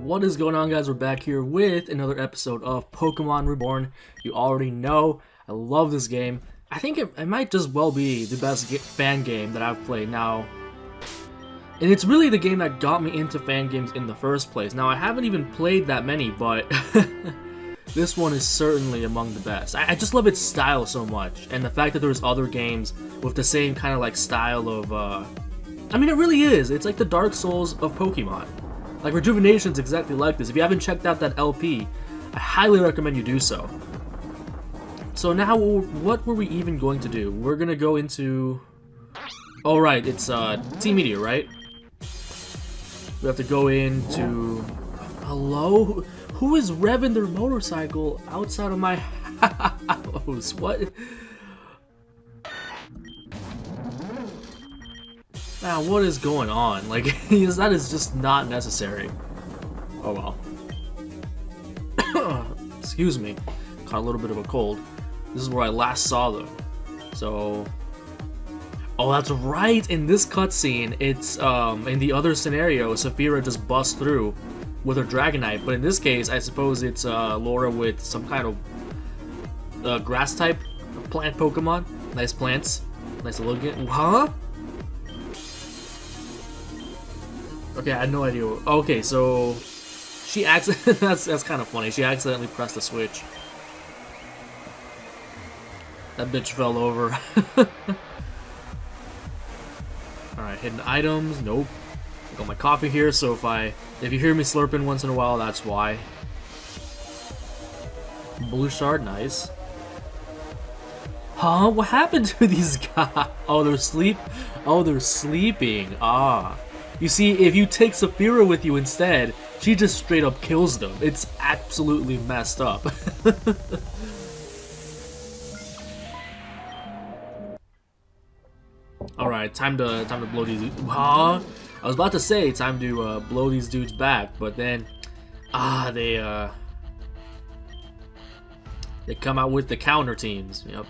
What is going on, guys? We're back here with another episode of Pokemon Reborn. You already know I love this game. I think it might just well be the best fan game that I've played now. And it's really the game that got me into fan games in the first place. Now, I haven't even played that many, but this one is certainly among the best. I just love its style so much, and the fact that there's other games with the same kind of like style of, I mean, it really is. It's like the Dark Souls of Pokemon. Like, Rejuvenation's exactly like this. If you haven't checked out that LP, I highly recommend you do so. So now, what were we even going to do? We're gonna go into... Oh, right, it's Team Meteor, right? We have to go into... Hello? Who is revving their motorcycle outside of my house? What? Man, what is going on? Like, that is just not necessary. Oh well. Excuse me. Caught a little bit of a cold. This is where I last saw them. So... Oh, that's right! In this cutscene, it's, in the other scenario, Saphira just busts through with her Dragonite, but in this case, I suppose it's, Laura with some kind of, grass-type plant Pokemon. Nice plants. Nice to look at. Huh? Okay, I had no idea. Okay, so she that's kind of funny. She accidentally pressed the switch. That bitch fell over. Alright, hidden items. Nope. I got my coffee here, so if you hear me slurping once in a while, that's why. Blue shard, nice. Huh? What happened to these guys? Oh, they're asleep? Oh, they're sleeping. Ah. You see, if you take Saphira with you instead, she just straight up kills them. It's absolutely messed up. Alright, time to blow these dudes. Huh? I was about to say time to blow these dudes back, but then they come out with the counter teams. Yep.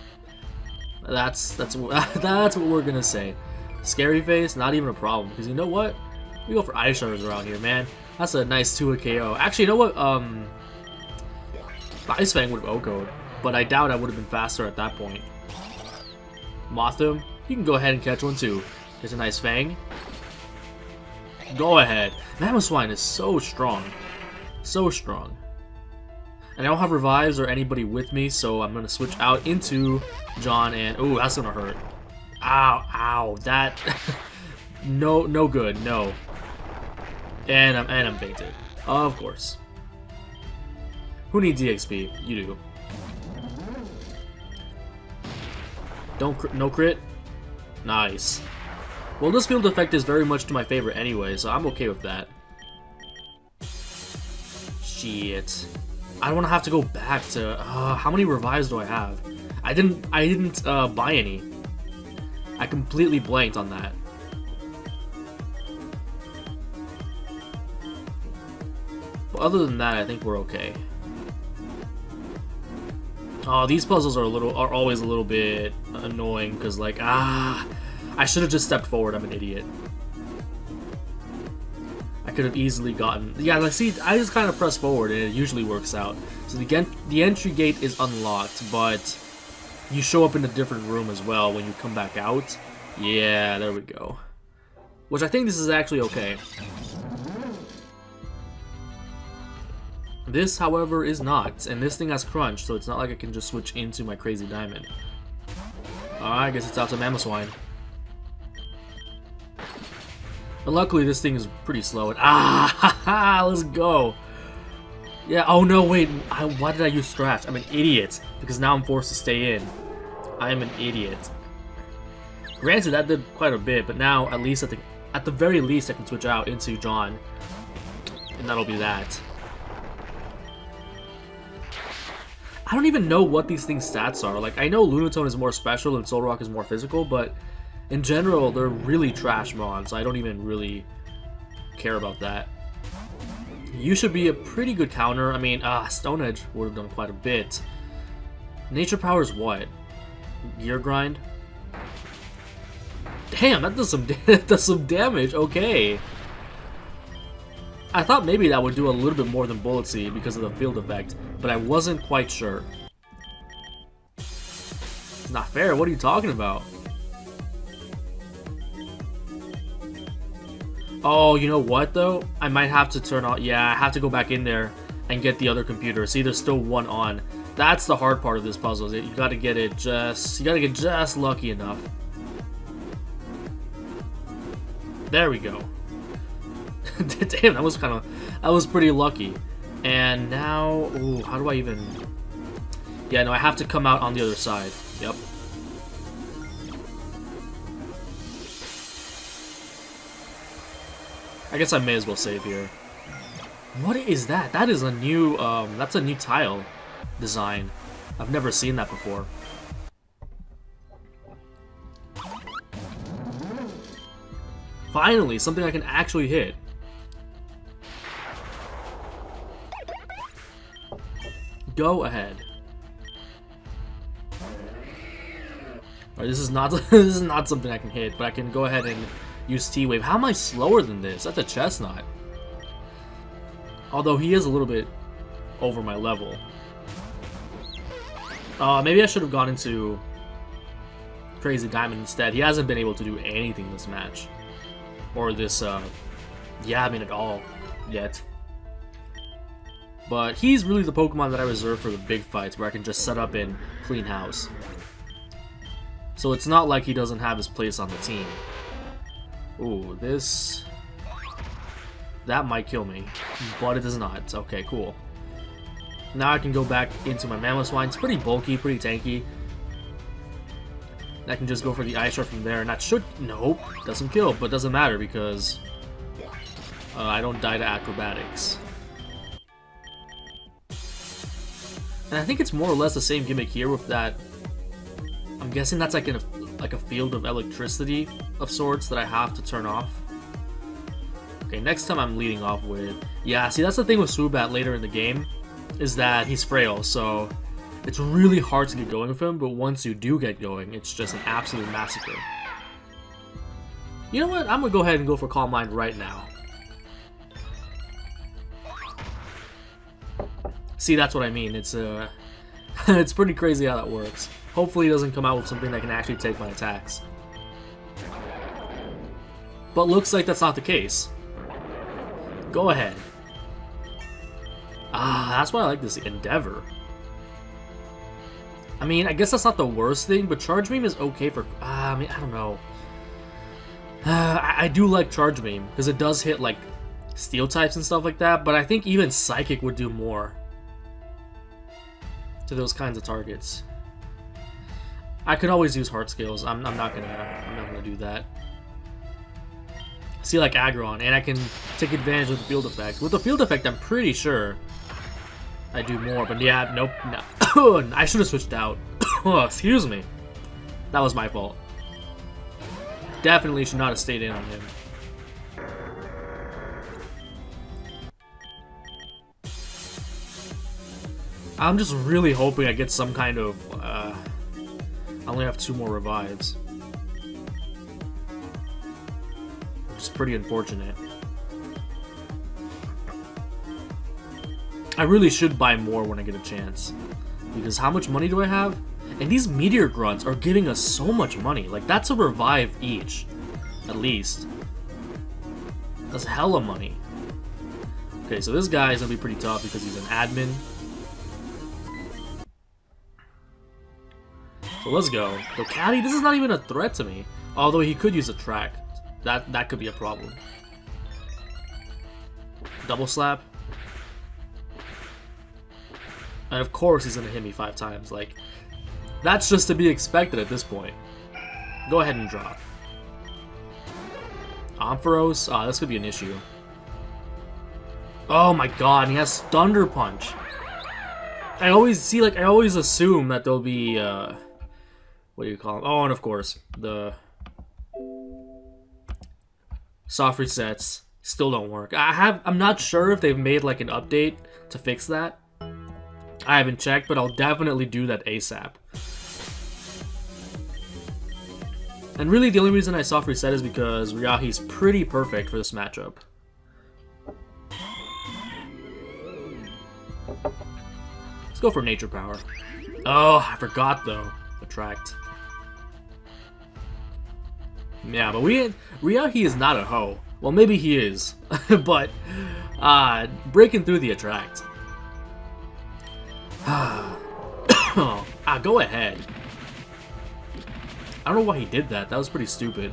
That's what we're gonna say. Scary face, not even a problem, because you know what? We go for Ice Shards around here, man. That's a nice 2 KO. Actually, you know what? Ice Fang would have OHKO'd, but I doubt I would have been faster at that point. Mothim, you can go ahead and catch one too. There's a nice Fang. Go ahead. Mamoswine is so strong. So strong. And I don't have revives or anybody with me, so I'm gonna switch out into John and... Ooh, that's gonna hurt. Ow, ow, that... no good, no. And I'm fainted. Of course. Who needs EXP? You do. No crit? Nice. Well, this field effect is very much to my favorite anyway, so I'm okay with that. Shit. I don't want to have to go back to... how many revives do I have? I didn't buy any. I completely blanked on that. But other than that, I think we're okay. Oh, these puzzles are always a little bit annoying because, like, I should have just stepped forward. I'm an idiot. I could have easily gotten... Yeah, like, see, I just kind of press forward and it usually works out. So the entry gate is unlocked, but you show up in a different room as well when you come back out. Yeah, there we go. Which I think this is actually okay. This, however, is not, and this thing has crunch, so it's not like I can just switch into my crazy diamond. I guess it's out to Mamoswine. But luckily, this thing is pretty slow. And let's go. Yeah. Oh no, wait. Why did I use Scratch? I'm an idiot because now I'm forced to stay in. I am an idiot. Granted, that did quite a bit, but now at least at the very least, I can switch out into John, and that'll be that. I don't even know what these things' stats are. Like, I know Lunatone is more special and Solrock is more physical, but in general, they're really trash mons, so I don't even really care about that. You should be a pretty good counter. I mean, Stone Edge would have done quite a bit. Nature Power is what? Gear Grind? Damn, that does some damage. Okay. I thought maybe that would do a little bit more than Bullet Seed because of the field effect, but I wasn't quite sure. It's not fair, what are you talking about? Oh, you know what though? I might have to turn on, yeah, I have to go back in there and get the other computer. See, there's still one on. That's the hard part of this puzzle. You gotta get just lucky enough. There we go. Damn, that was pretty lucky. And now, ooh, how do I even? Yeah, no, I have to come out on the other side. Yep. I guess I may as well save here. What is that? That is a new, that's a new tile design. I've never seen that before. Finally, something I can actually hit. Go ahead. Alright, this is not this is not something I can hit, but I can go ahead and use T-Wave. How am I slower than this? That's a chestnut. Although he is a little bit over my level. Maybe I should have gone into Crazy Diamond instead. He hasn't been able to do anything this match. Or this, yeah, I mean at all yet. But he's really the Pokemon that I reserve for the big fights where I can just set up and clean house. So it's not like he doesn't have his place on the team. Ooh, this... that might kill me, but it does not. Okay, cool. Now I can go back into my Mamoswine. It's pretty bulky, pretty tanky. I can just go for the Ice Shard from there, and that should... nope, doesn't kill, but doesn't matter because I don't die to acrobatics. And I think it's more or less the same gimmick here with that. I'm guessing that's like a field of electricity of sorts that I have to turn off. Okay, next time I'm leading off with... yeah, see, that's the thing with Swoobat later in the game, is that he's frail, so it's really hard to get going with him, but once you do get going, it's just an absolute massacre. You know what? I'm gonna go ahead and go for Calm Mind right now. See, that's what I mean. It's it's pretty crazy how that works. Hopefully he doesn't come out with something that can actually take my attacks. But looks like that's not the case. Go ahead. Ah, that's why I like this Endeavor. I mean, I guess that's not the worst thing, but Charge Beam is okay for... I mean, I don't know. I do like Charge Beam, because it does hit, like, Steel types and stuff like that, but I think even Psychic would do more to those kinds of targets. I could always use Heart Scales. I'm not gonna do that. See, like Aggron, and I can take advantage of the field effect. With the field effect, I'm pretty sure I do more, but yeah, nope. No. I should have switched out. Oh, excuse me. That was my fault. Definitely should not have stayed in on him. I'm just really hoping I get some kind of, I only have 2 more revives. Which is pretty unfortunate. I really should buy more when I get a chance. Because how much money do I have? And these Meteor Grunts are giving us so much money. Like, that's a revive each. At least. That's hella money. Okay, so this guy is going to be pretty tough because he's an admin. So let's go. Caddy, this is not even a threat to me. Although he could use a track. That could be a problem. Double slap. And of course he's gonna hit me 5 times. Like, that's just to be expected at this point. Go ahead and drop. Ampharos? Ah, this could be an issue. Oh my god, he has Thunder Punch. I always assume that there'll be what do you call them? Oh, and of course, the soft resets still don't work. I'm not sure if they've made like an update to fix that. I haven't checked, but I'll definitely do that ASAP. And really, the only reason I soft reset is because Ryahi's pretty perfect for this matchup. Let's go for nature power. Oh, I forgot though. Attract. Yeah, but Ryahi is not a hoe. Well, maybe he is, but breaking through the attract. Go ahead. I don't know why he did that. That was pretty stupid.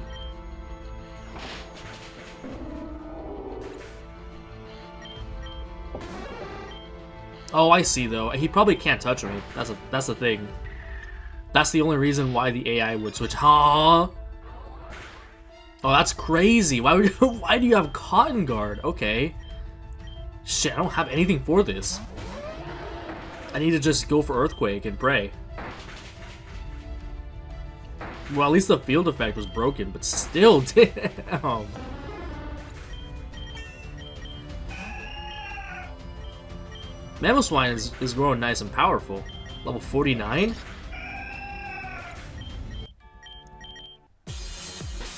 Oh, I see though. He probably can't touch me. That's the thing. That's the only reason why the AI would switch. Huh? Oh, that's crazy. Why do you have Cotton Guard? Okay. Shit, I don't have anything for this. I need to just go for Earthquake and pray. Well, at least the field effect was broken, but still, damn. Mamoswine is growing nice and powerful. Level 49?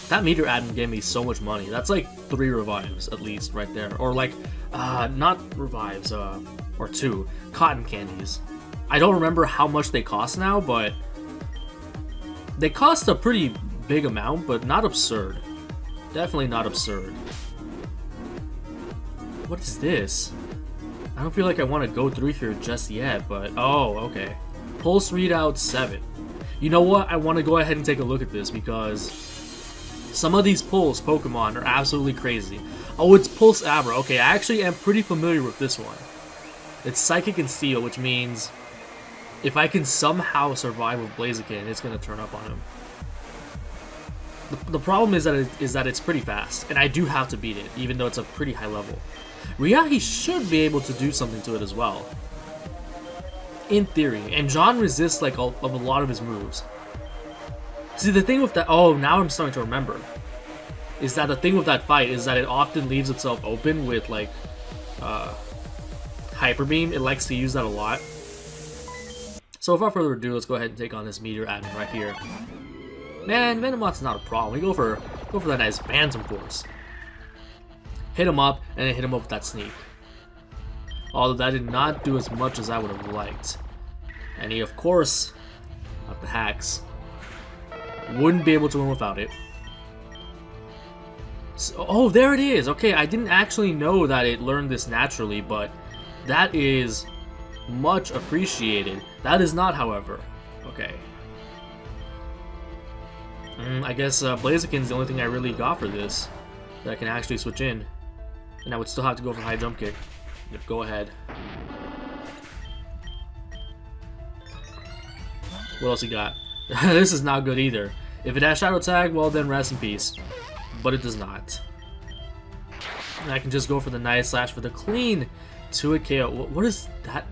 That Meteor add-in gave me so much money. That's like 3 revives, at least, right there. Or like, not revives, or 2. Cotton candies. I don't remember how much they cost now, but they cost a pretty big amount, but not absurd. Definitely not absurd. What is this? I don't feel like I want to go through here just yet, but oh, okay. Pulse readout 7. You know what? I want to go ahead and take a look at this because some of these Pulse Pokemon are absolutely crazy. Oh, it's Pulse Abra. Okay, I actually am pretty familiar with this one. It's Psychic and Steel, which means if I can somehow survive with Blaziken, it's going to turn up on him. The problem is that it's pretty fast, and I do have to beat it, even though it's a pretty high level. Ryahi should be able to do something to it as well, in theory, and John resists like a lot of his moves. See, the thing with that, oh, now I'm starting to remember, is that the thing with that fight is that it often leaves itself open with like Hyper Beam. It likes to use that a lot. So without further ado, let's go ahead and take on this Meteor admin right here. Man, Venomoth's not a problem. We go for that nice Phantom Force. Hit him up, and then hit him up with that Sneak. Although that did not do as much as I would have liked. And he, of course, got the hacks. Wouldn't be able to win without it. So, oh, there it is! Okay, I didn't actually know that it learned this naturally, but that is much appreciated. That is not, however. Okay. I guess Blaziken's the only thing I really got for this that I can actually switch in. And I would still have to go for high jump kick. Yep, go ahead. What else you got? This is not good either. If it has Shadow Tag, well then rest in peace. But it does not. And I can just go for the nice slash for the clean 2-hit KO. What is that?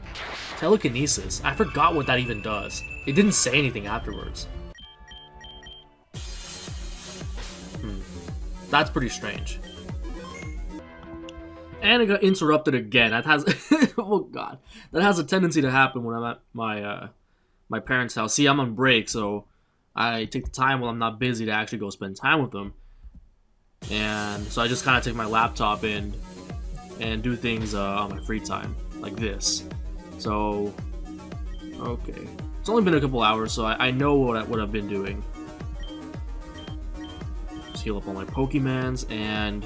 Telekinesis. I forgot what that even does. It didn't say anything afterwards. That's pretty strange. And it got interrupted again. That has oh god, that has a tendency to happen when I'm at my parents' house. See, I'm on break, so I take the time while I'm not busy to actually go spend time with them. And so I just kind of take my laptop in and do things on my free time, like this. So, okay, it's only been a couple hours, so I know what I've been doing. Just heal up all my Pokemons and.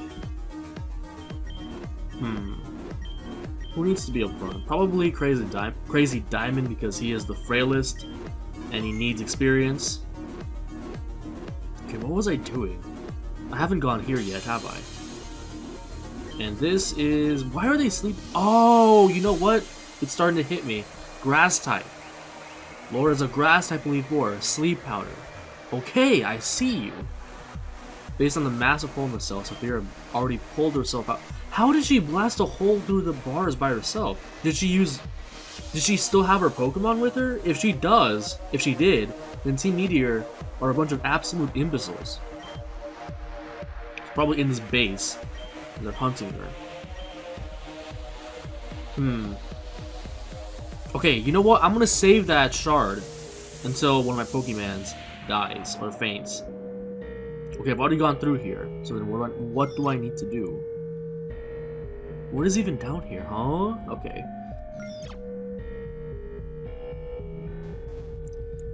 Who needs to be up front? Probably Crazy Diamond because he is the frailest and he needs experience. Okay, what was I doing? I haven't gone here yet, have I? And this is... Why are they sleep? Oh, you know what? It's starting to hit me. Grass type. Laura is a grass type Elite Four. Sleep Powder. Okay, I see you. Based on the massive hole in the cell, Sophia already pulled herself out. How did she blast a hole through the bars by herself? Did she still have her Pokemon with her? If she did, then Team Meteor are a bunch of absolute imbeciles. She's probably in this base, and they're hunting her. Okay, you know what? I'm gonna save that shard until one of my Pokemons dies or faints. Okay, I've already gone through here, so then what do I need to do? What is even down here, huh? Okay.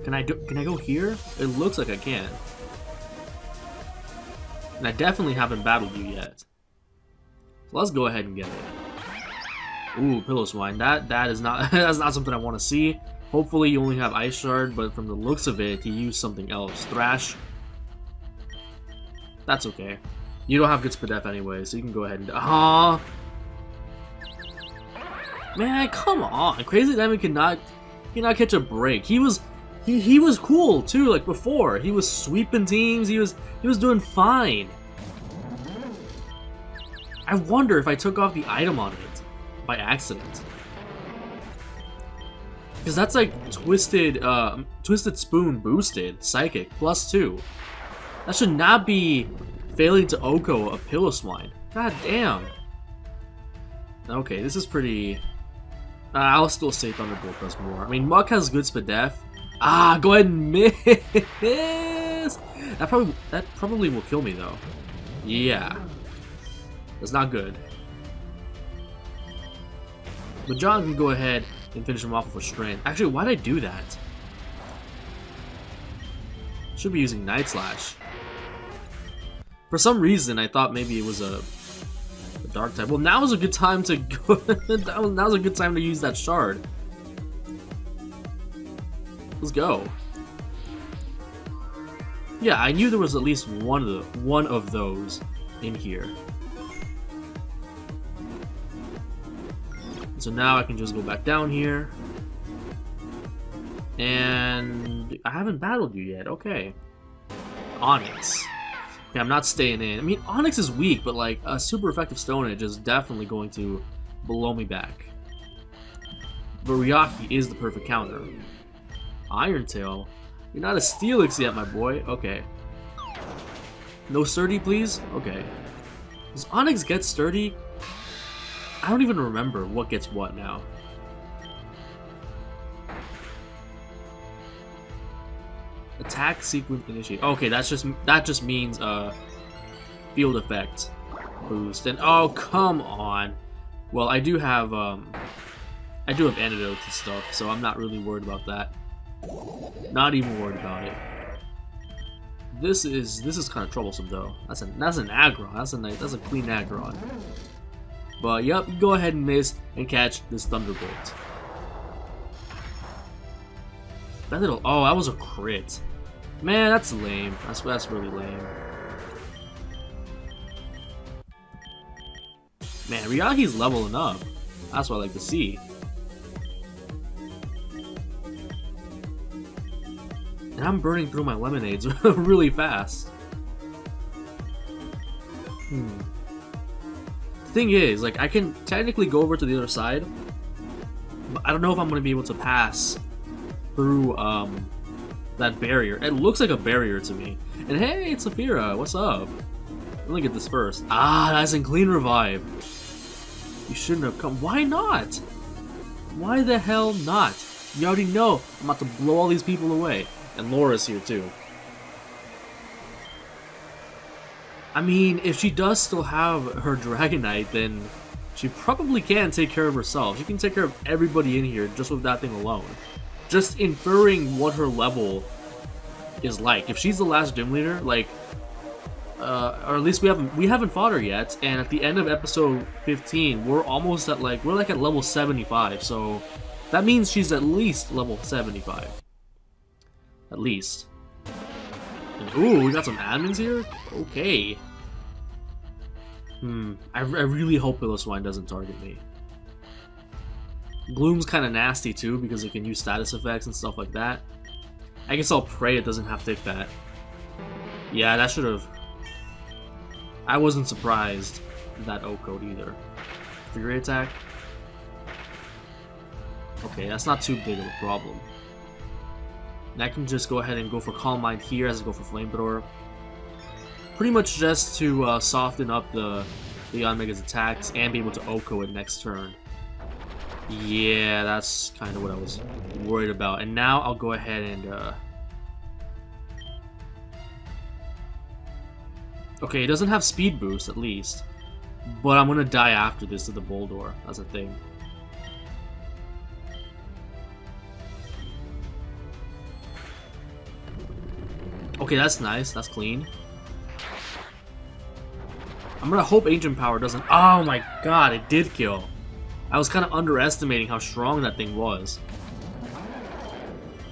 Can I go here? It looks like I can. And I definitely haven't battled you yet. So let's go ahead and get it. Ooh, Pillow Swine. That is not that's not something I want to see. Hopefully you only have Ice Shard, but from the looks of it, he used something else. Thrash. That's okay. You don't have good Spadef anyway, so you can go ahead and man, come on. Crazy Diamond cannot catch a break. He was cool too, like before. He was sweeping teams, he was doing fine. I wonder if I took off the item on it by accident. Because that's like Twisted Spoon boosted, Psychic, +2. That should not be failing to Oko a Pillow Swine. God damn. Okay, this is pretty... I'll still say Thunderbolt does more. I mean, Muck has good Spadef. Go ahead and miss! That probably will kill me, though. Yeah. That's not good. But John can go ahead and finish him off with Strength. Actually, why did I do that? Should be using Night Slash. For some reason, I thought maybe it was a Dark type. Well, now is a good time to go. Now's a good time to use that shard. Let's go. Yeah, I knew there was at least one of those in here. So now I can just go back down here. And I haven't battled you yet. Okay. Onyx. Okay, I'm not staying in. I mean, Onyx is weak, but like a super effective Stone Edge is definitely going to blow me back. But Ryaki is the perfect counter. Iron Tail? You're not a Steelix yet, my boy. Okay. No Sturdy, please? Okay. Does Onyx get Sturdy? I don't even remember what gets what now. Attack sequence initiate. Okay, that just means field effect boost. And oh, come on. Well, I do have antidotes and stuff, so I'm not really worried about that. Not even worried about it. This is kind of troublesome though. That's an Aggron. That's a clean Aggron. But yep, you go ahead and miss and catch this Thunderbolt. That was a crit. Man, that's lame. That's really lame. Man, Ryaki's leveling up. That's what I like to see. And I'm burning through my lemonades really fast. Thing is, like, I can technically go over to the other side, but I don't know if I'm going to be able to pass through that barrier. It looks like a barrier to me. And hey, it's Saphira. What's up? Let me get this first. That's in Clean Revive. You shouldn't have come. Why not? Why the hell not? You already know I'm about to blow all these people away. And Laura's here too. I mean, if she does still have her Dragonite, then she probably can take care of herself. She can take care of everybody in here just with that thing alone. Just inferring what her level is like. If she's the last gym leader, like, or at least we haven't fought her yet. And at the end of episode 15, we're almost at at level 75. So that means she's at least level 75. At least. And, ooh, we got some admins here? Okay. I really hope Pillow Swine doesn't target me. Gloom's kind of nasty too, because it can use status effects and stuff like that. I guess I'll pray it doesn't have to take that. Yeah, that should have... I wasn't surprised that O-code either. Fury attack? Okay, that's not too big of a problem. And I can just go ahead and go for Calm Mind here as I go for Flamethrower. Pretty much just to soften up the Yanmega's attacks and be able to Oko it next turn. Yeah, that's kind of what I was worried about. And now I'll go ahead and... Okay, it doesn't have speed boost at least. But I'm gonna die after this to the Boldor. That's a thing. Okay, that's nice. That's clean. I'm gonna hope Ancient Power doesn't... Oh my god, it did kill. I was kind of underestimating how strong that thing was.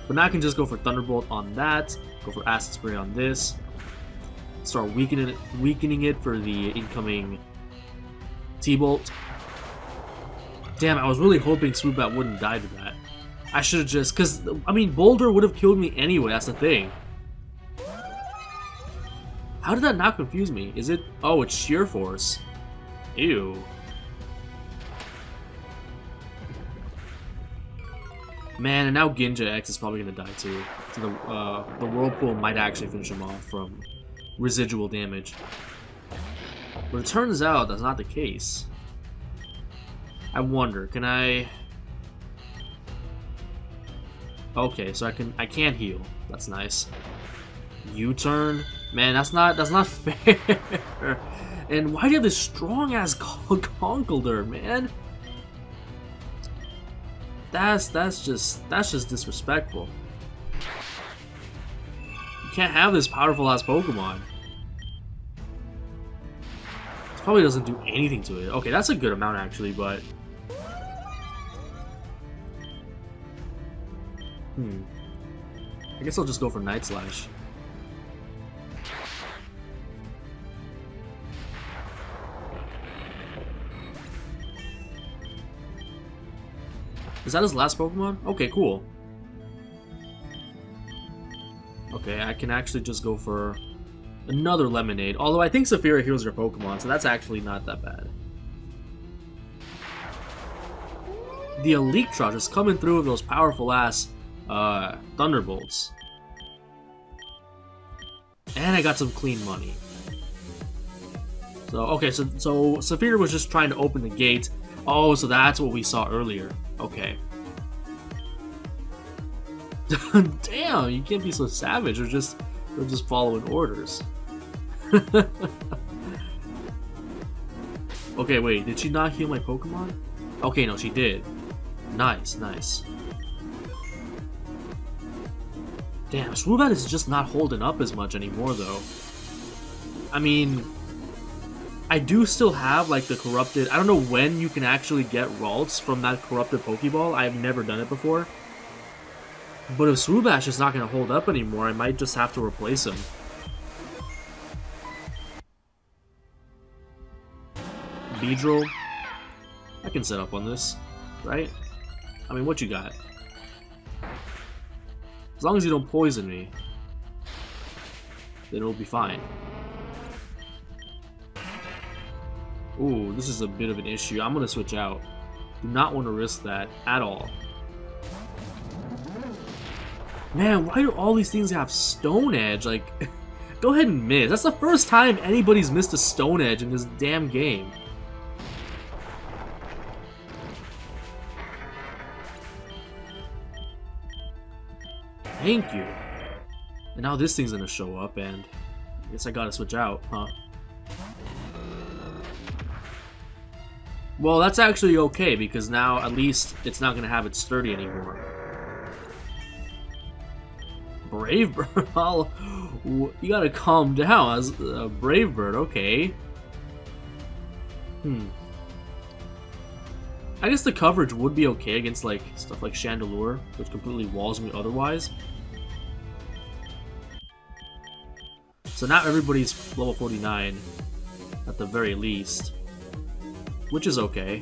But now I can just go for Thunderbolt on that. Go for Acid Spray on this. Start weakening it for the incoming T-Bolt. Damn, I was really hoping Swoop Bat wouldn't die to that. I should have just... Because, I mean, Boulder would have killed me anyway, that's the thing. How did that not confuse me? Is it... Oh, it's Sheer Force. Ew. Man, and now Ginja X is probably gonna die too. So the Whirlpool might actually finish him off from residual damage. But it turns out that's not the case. I wonder, can I... Okay, so I can't heal. That's nice. U-turn? Man, that's not fair. And why do you have this strong ass Conkeldurr, man? That's just disrespectful. You can't have this powerful ass Pokemon. This probably doesn't do anything to it. Okay, that's a good amount actually, but I guess I'll just go for Night Slash. Is that his last Pokemon? Okay, cool. Okay, I can actually just go for another Lemonade. Although I think Saphira heals your Pokemon, so that's actually not that bad. The Electron is coming through with those powerful ass Thunderbolts. And I got some clean money. So, okay, so Saphira was just trying to open the gate. Oh, so that's what we saw earlier. Okay. Damn, you can't be so savage or just following orders. Okay, wait, did she not heal my Pokemon? Okay, no, she did. Nice, nice. Damn, Swoobat is just not holding up as much anymore, though. I mean, I do still have, like, the corrupted... I don't know when you can actually get Ralts from that corrupted Pokeball. I've never done it before. But if Swoobat is not going to hold up anymore, I might just have to replace him. Beedrill. I can set up on this, right? I mean, what you got? As long as you don't poison me, then it'll be fine. Ooh, this is a bit of an issue. I'm gonna switch out. Do not want to risk that at all. Man, why do all these things have Stone Edge? Like, go ahead and miss. That's the first time anybody's missed a Stone Edge in this damn game. Thank you. And now this thing's gonna show up, and I guess I gotta switch out, huh? Well, that's actually okay, because now at least it's not gonna have it sturdy anymore. Brave Bird? You gotta calm down. As a Brave Bird, okay. I guess the coverage would be okay against like stuff like Chandelure, which completely walls me otherwise. So now everybody's level 49, at the very least. Which is okay.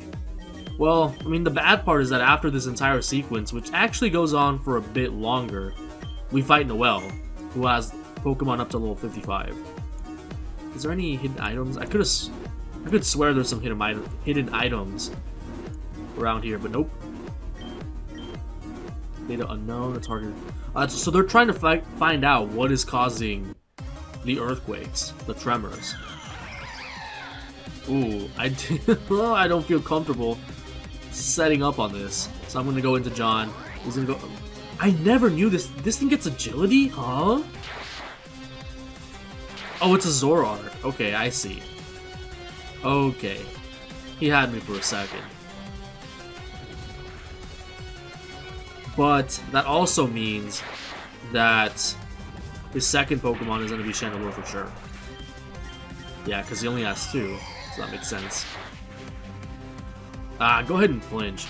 Well, I mean, the bad part is that after this entire sequence, which actually goes on for a bit longer, we fight Noelle, who has Pokemon up to level 55. Is there any hidden items? I could swear there's some hidden items around here, but nope. Data unknown, it's harder. So they're trying to find out what is causing the earthquakes, the tremors. Ooh, I don't feel comfortable setting up on this, so I'm gonna go into John. He's gonna go. I never knew this. This thing gets agility, huh? Oh, it's a Zoroark. Okay, I see. Okay, he had me for a second. But that also means that his second Pokemon is going to be Chandelure for sure. Yeah, because he only has 2, so that makes sense. Go ahead and flinch.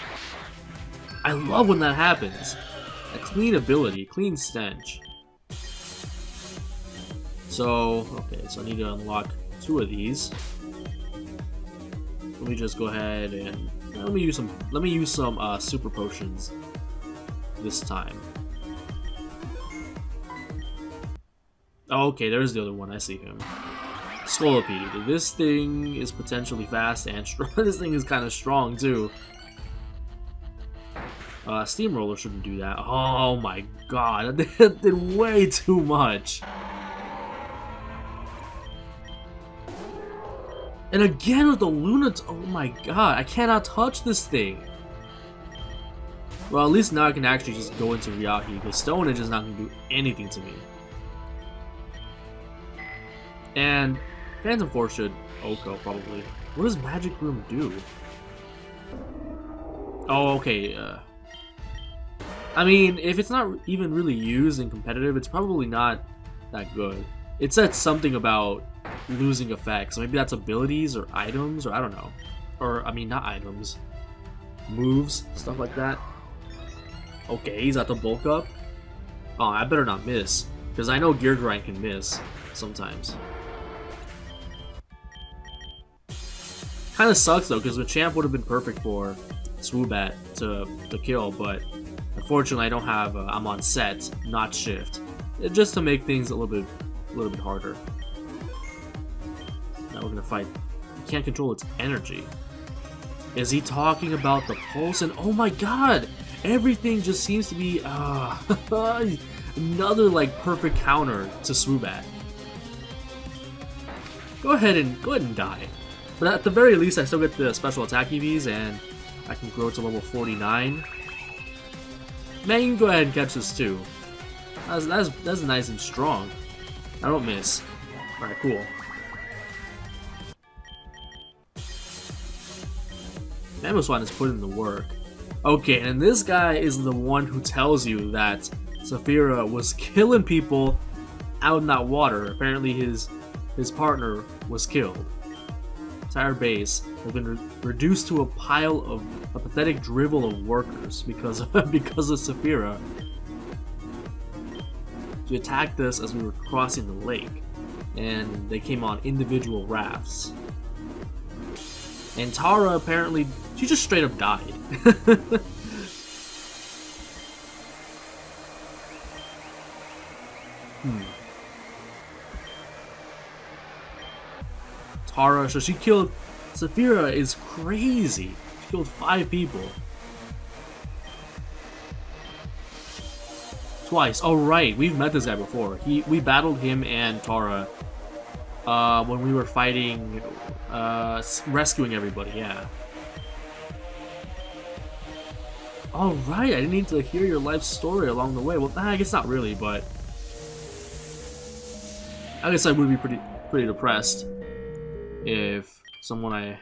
I love when that happens. A clean ability, clean stench. So, okay, so I need to unlock 2 of these. Let me just go ahead and let me use some super potions this time. Oh, okay, there's the other one. I see him. Scolipede. This thing is potentially fast and strong. This thing is kind of strong too. Steamroller shouldn't do that. Oh my god, that did way too much. And again with the Lunat. Oh my god, I cannot touch this thing. Well, at least now I can actually just go into Ryahi, because Stone Edge is not going to do anything to me. And Phantom Force should Oko, probably. What does Magic Room do? Oh, okay. I mean, if it's not even really used in competitive, it's probably not that good. It said something about losing effects. Maybe that's abilities or items, or I don't know. Or, I mean, not items. Moves, stuff like that. Okay, he's at the bulk up. Oh, I better not miss, because I know Gear Grind can miss sometimes. Kind of sucks though, because the champ would have been perfect for Swoobat to kill, but unfortunately I don't have. I'm on set, not shift, just to make things a little bit harder. Now we're gonna fight. You can't control its energy. Is he talking about the pulse? And oh my god, everything just seems to be another like perfect counter to Swoobat. Go ahead and die. But at the very least, I still get the special attack EVs, and I can grow to level 49. Man, you can go ahead and catch this too. That's nice and strong. I don't miss. Alright, cool. Mamoswine is putting in the work. Okay, and this guy is the one who tells you that Saphira was killing people out in that water. Apparently his partner was killed. Entire base has been reduced to a pile of a pathetic drivel of workers because of Saphira. She attacked us as we were crossing the lake, and they came on individual rafts. And Tara, apparently, she just straight up died. Tara, so she killed. Saphira is crazy. She killed 5 people. Twice. Oh right, we've met this guy before. We battled him and Tara when we were fighting, rescuing everybody. Yeah. All right, I didn't need to hear your life story along the way. Well, I guess not really, but I guess I would be pretty depressed if someone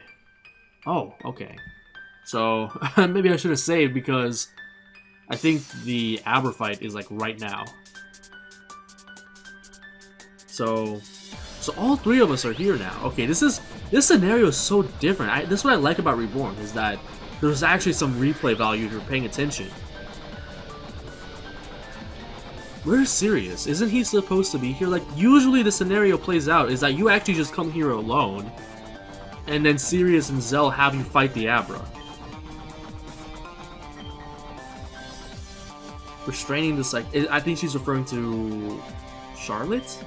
Oh, okay. So maybe I should have saved, because I think the Aber fight is like right now. So all 3 of us are here now. Okay, this scenario is so different. This is what I like about Reborn, is that there's actually some replay value if you're paying attention. Where's Sirius? Isn't he supposed to be here? Like, usually the scenario plays out is that you actually just come here alone, and then Sirius and Zell have you fight the Abra. Restraining the psych. I think she's referring to Charlotte?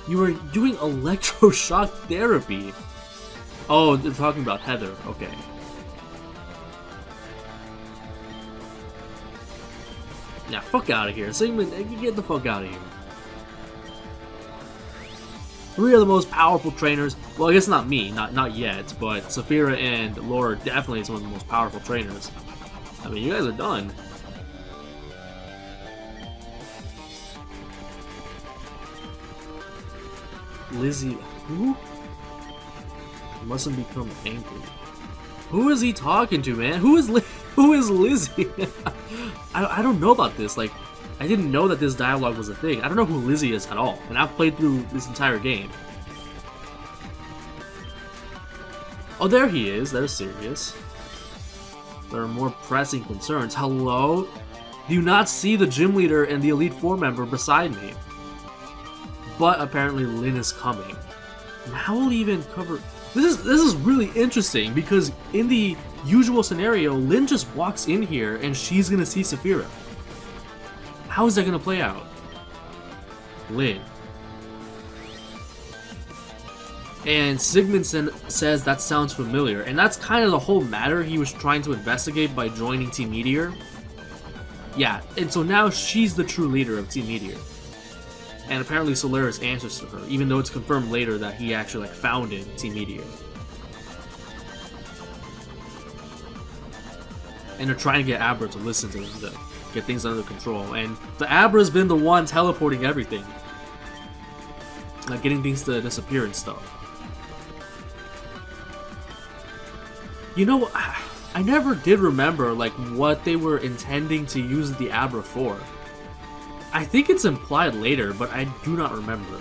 You were doing electroshock therapy. Oh, they're talking about Heather. Okay. Yeah, fuck out of here. Sigmund, get the fuck out of here. 3 of the most powerful trainers. Well, I guess not me, not yet, but Saphira and Laura are definitely some of the most powerful trainers. I mean, you guys are done. Lizzie, who? Mustn't become angry. Who is he talking to, man? Who is Lizzie? I don't know about this. Like, I didn't know that this dialogue was a thing. I don't know who Lizzie is at all, and I've played through this entire game. Oh, there he is. There's Sirius. There are more pressing concerns. Hello? Do you not see the gym leader and the Elite Four member beside me? But apparently Lynn is coming. And how will he even cover... This is really interesting, because in the usual scenario, Lynn just walks in here and she's gonna see Saphira. How is that gonna play out? Lynn. And Sigmundson says that sounds familiar, and that's kind of the whole matter he was trying to investigate by joining Team Meteor. Yeah, and so now she's the true leader of Team Meteor. And apparently Solaris answers to her, even though it's confirmed later that he actually founded Team Meteor. And they're trying to get Abra to listen to them, to get things under control. And the Abra's been the one teleporting everything. Like getting things to disappear and stuff. You know, I never did remember like what they were intending to use the Abra for. I think it's implied later, but I do not remember.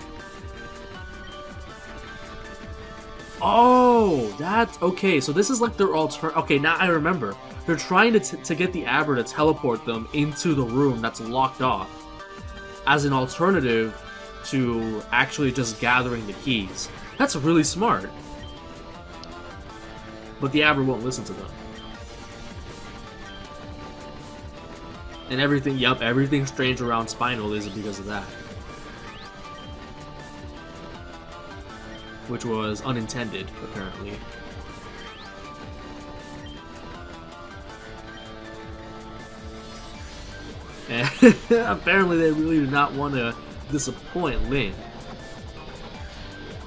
Oh, that's okay. So this is like their okay, now I remember. They're trying to get the Abra to teleport them into the room that's locked off as an alternative to actually just gathering the keys. That's really smart. But the Abra won't listen to them. And everything, yep, everything strange around Spinal is because of that. Which was unintended, apparently. And apparently they really do not want to disappoint Lynn.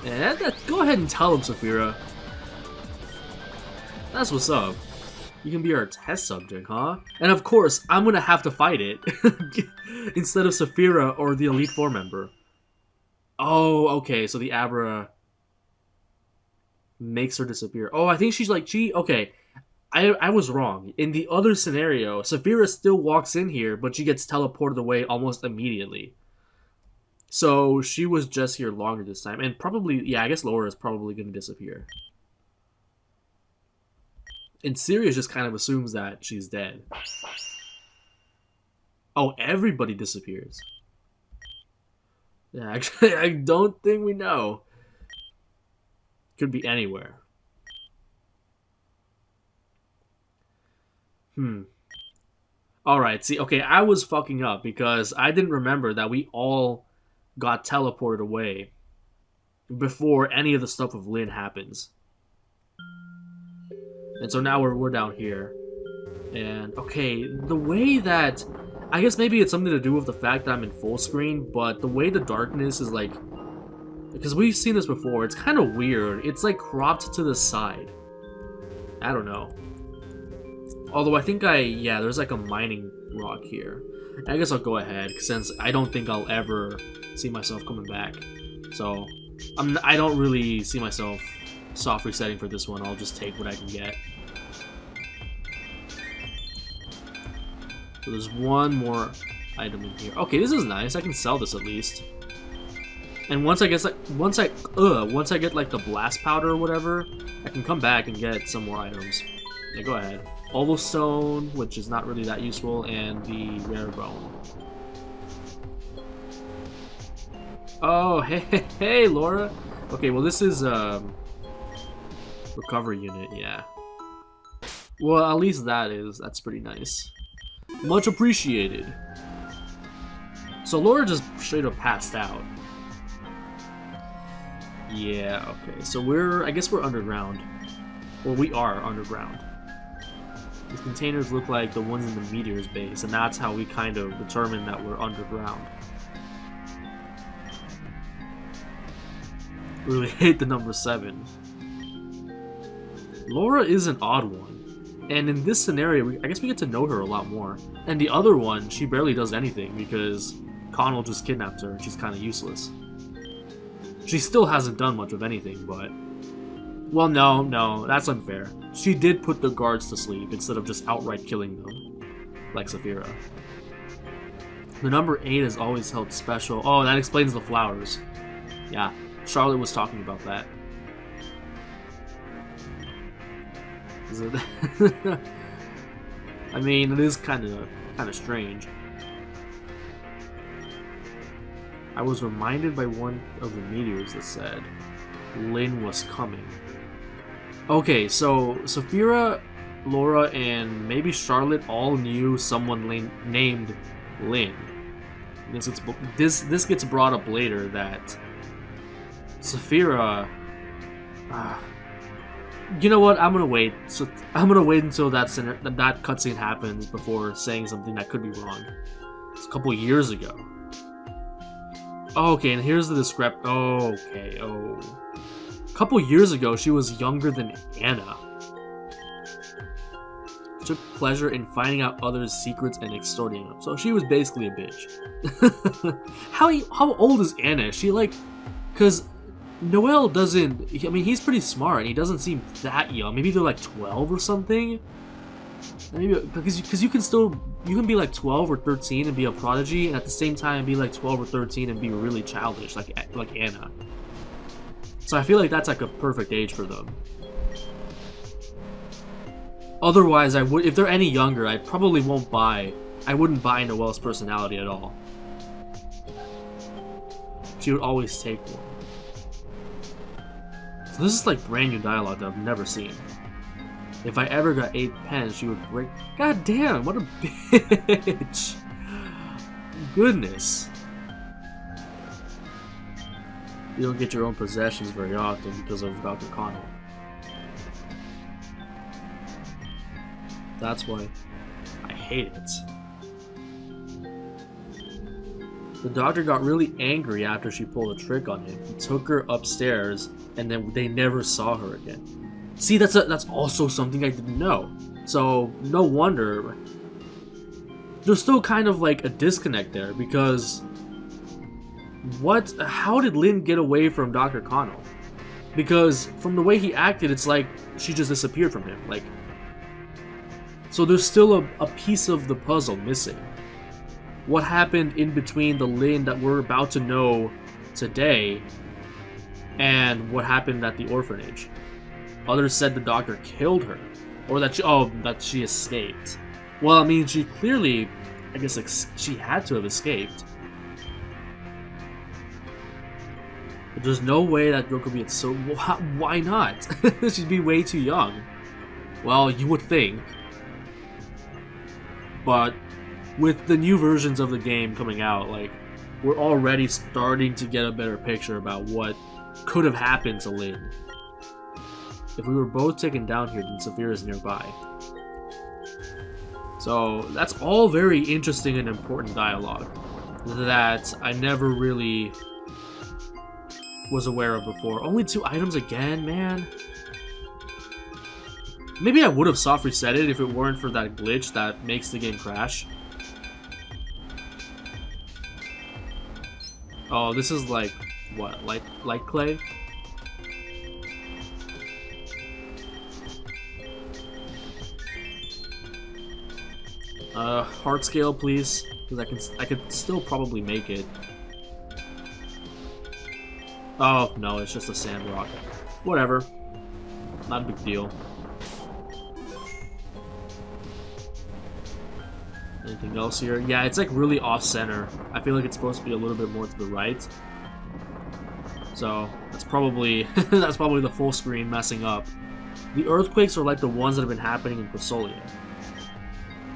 And go ahead and tell him, Saphira. That's what's up. You can be our test subject, huh? And of course, I'm gonna have to fight it. Instead of Saphira or the Elite Four member. Oh, okay, so the Abra makes her disappear. Oh, I think she's like, okay. I was wrong. In the other scenario, Saphira still walks in here, but she gets teleported away almost immediately. So she was just here longer this time. And probably, yeah, I guess Laura is probably gonna disappear. And Sirius just kind of assumes that she's dead. Oh, everybody disappears. Yeah, actually, I don't think we know. Could be anywhere. Alright, see, okay, I was fucking up because I didn't remember that we all got teleported away before any of the stuff with Lynn happens. And so now we're down here. And, okay, the way that... I guess maybe it's something to do with the fact that I'm in full screen, but the way the darkness is like... Because we've seen this before, it's kind of weird. It's like cropped to the side. I don't know. Although I think yeah, there's like a mining rock here. I guess I'll go ahead, since I don't think I'll ever see myself coming back. So, I don't really see myself soft resetting for this one. I'll just take what I can get. So there's one more item in here. Okay, this is nice. I can sell this at least. And once I get like the blast powder or whatever, I can come back and get some more items. Yeah, go ahead. Oval stone, which is not really that useful, and the rare bone. Oh, hey, Laura. Okay, well this is recovery unit, yeah. Well, at least that's pretty nice. Much appreciated. So Laura just straight up passed out. Yeah, okay. So I guess we're underground. Well, we are underground. These containers look like the ones in the Meteor's base, and that's how we kind of determine that we're underground. Really hate the number 7. Laura is an odd one. And in this scenario, I guess we get to know her a lot more. And the other one, she barely does anything because Connell just kidnaps her and she's kind of useless. She still hasn't done much of anything, but Well, no, that's unfair. She did put the guards to sleep instead of just outright killing them, like Saphira. The number 8 is always held special. Oh, that explains the flowers. Yeah, Charlotte was talking about that. Is it? I mean, it is kind of strange. I was reminded by one of the meteors that said Lynn was coming. Okay, so Saphira, Laura, and maybe Charlotte all knew someone named Lynn. This gets brought up later that Saphira. You know what? I'm gonna wait. So I'm gonna wait until that cutscene happens before saying something that could be wrong. It's a couple years ago. Okay, and here's the discrepancy. Okay, a couple years ago, she was younger than Anna. Took pleasure in finding out others' secrets and extorting them. So she was basically a bitch. How old is Anna? Is she like, because Noel doesn't. I mean, he's pretty smart and he doesn't seem that young. Maybe they're like 12 or something. Maybe because you can be like 12 or 13 and be a prodigy, and at the same time be like 12 or 13 and be really childish, like Anna. So I feel like that's like a perfect age for them. Otherwise, if they're any younger, I probably wouldn't buy Noelle's personality at all. She would always take one. So this is like brand new dialogue that I've never seen. If I ever got 8 pens, she would break. God damn, what a bitch! Goodness. You don't get your own possessions very often because of Dr. Connell. That's why I hate it. The doctor got really angry after she pulled a trick on him. He took her upstairs, and then they never saw her again. See, that's also something I didn't know. So no wonder there's still kind of like a disconnect there, because how did Lynn get away from Dr. Connell? Because from the way he acted, it's like she just disappeared from him. Like, so there's still a piece of the puzzle missing. What happened in between the Lynn that we're about to know today and what happened at the orphanage? Others said the doctor killed her, or that she escaped. Well, I mean, she clearly, I guess, she had to have escaped. But there's no way that girl could be so. Why not? She'd be way too young. Well, you would think. But with the new versions of the game coming out, like, we're already starting to get a better picture about what could have happened to Lynn. If we were both taken down here, then Saphira is nearby. So that's all very interesting and important dialogue that I never really was aware of before. Only 2 items again, man. Maybe I would have soft reset it if it weren't for that glitch that makes the game crash. Oh, this is like what? Like clay? Heart scale, please, because I could still probably make it. Oh no, it's just a sand rock. Whatever, not a big deal. Anything else here? Yeah, it's like really off center. I feel like it's supposed to be a little bit more to the right. So that's probably the full screen messing up. The earthquakes are like the ones that have been happening in Posolia.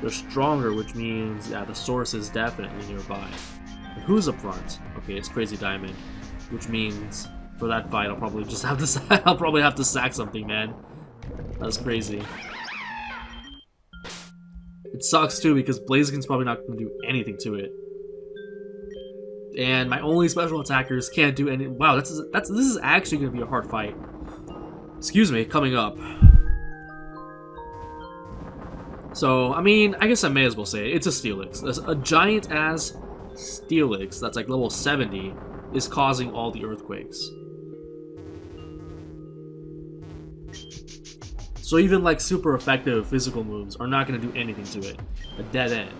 They're stronger, which means, yeah, the source is definitely nearby. And who's up front? Okay, it's Crazy Diamond, which means for that fight, I'll probably have to sack something, man. That's crazy. It sucks too because Blaziken's probably not going to do anything to it, and my only special attackers can't do any. Wow, this is actually going to be a hard fight. Excuse me, coming up. So, I mean, I guess I may as well say it. It's a Steelix. There's a giant-ass Steelix that's like level 70 is causing all the earthquakes. So even like super effective physical moves are not going to do anything to it. A dead end.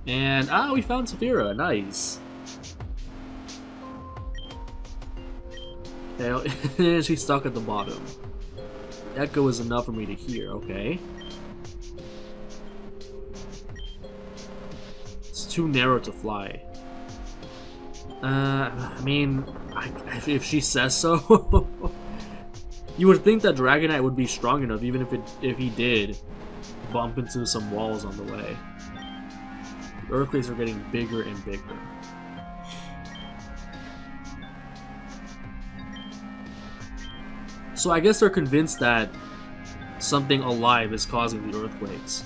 And we found Saphira. Nice. And she's stuck at the bottom. Echo is enough for me to hear. Okay. It's too narrow to fly. I mean, if she says so. You would think that Dragonite would be strong enough, even if he did bump into some walls on the way. The earthquakes are getting bigger and bigger. So I guess they're convinced that something alive is causing the earthquakes.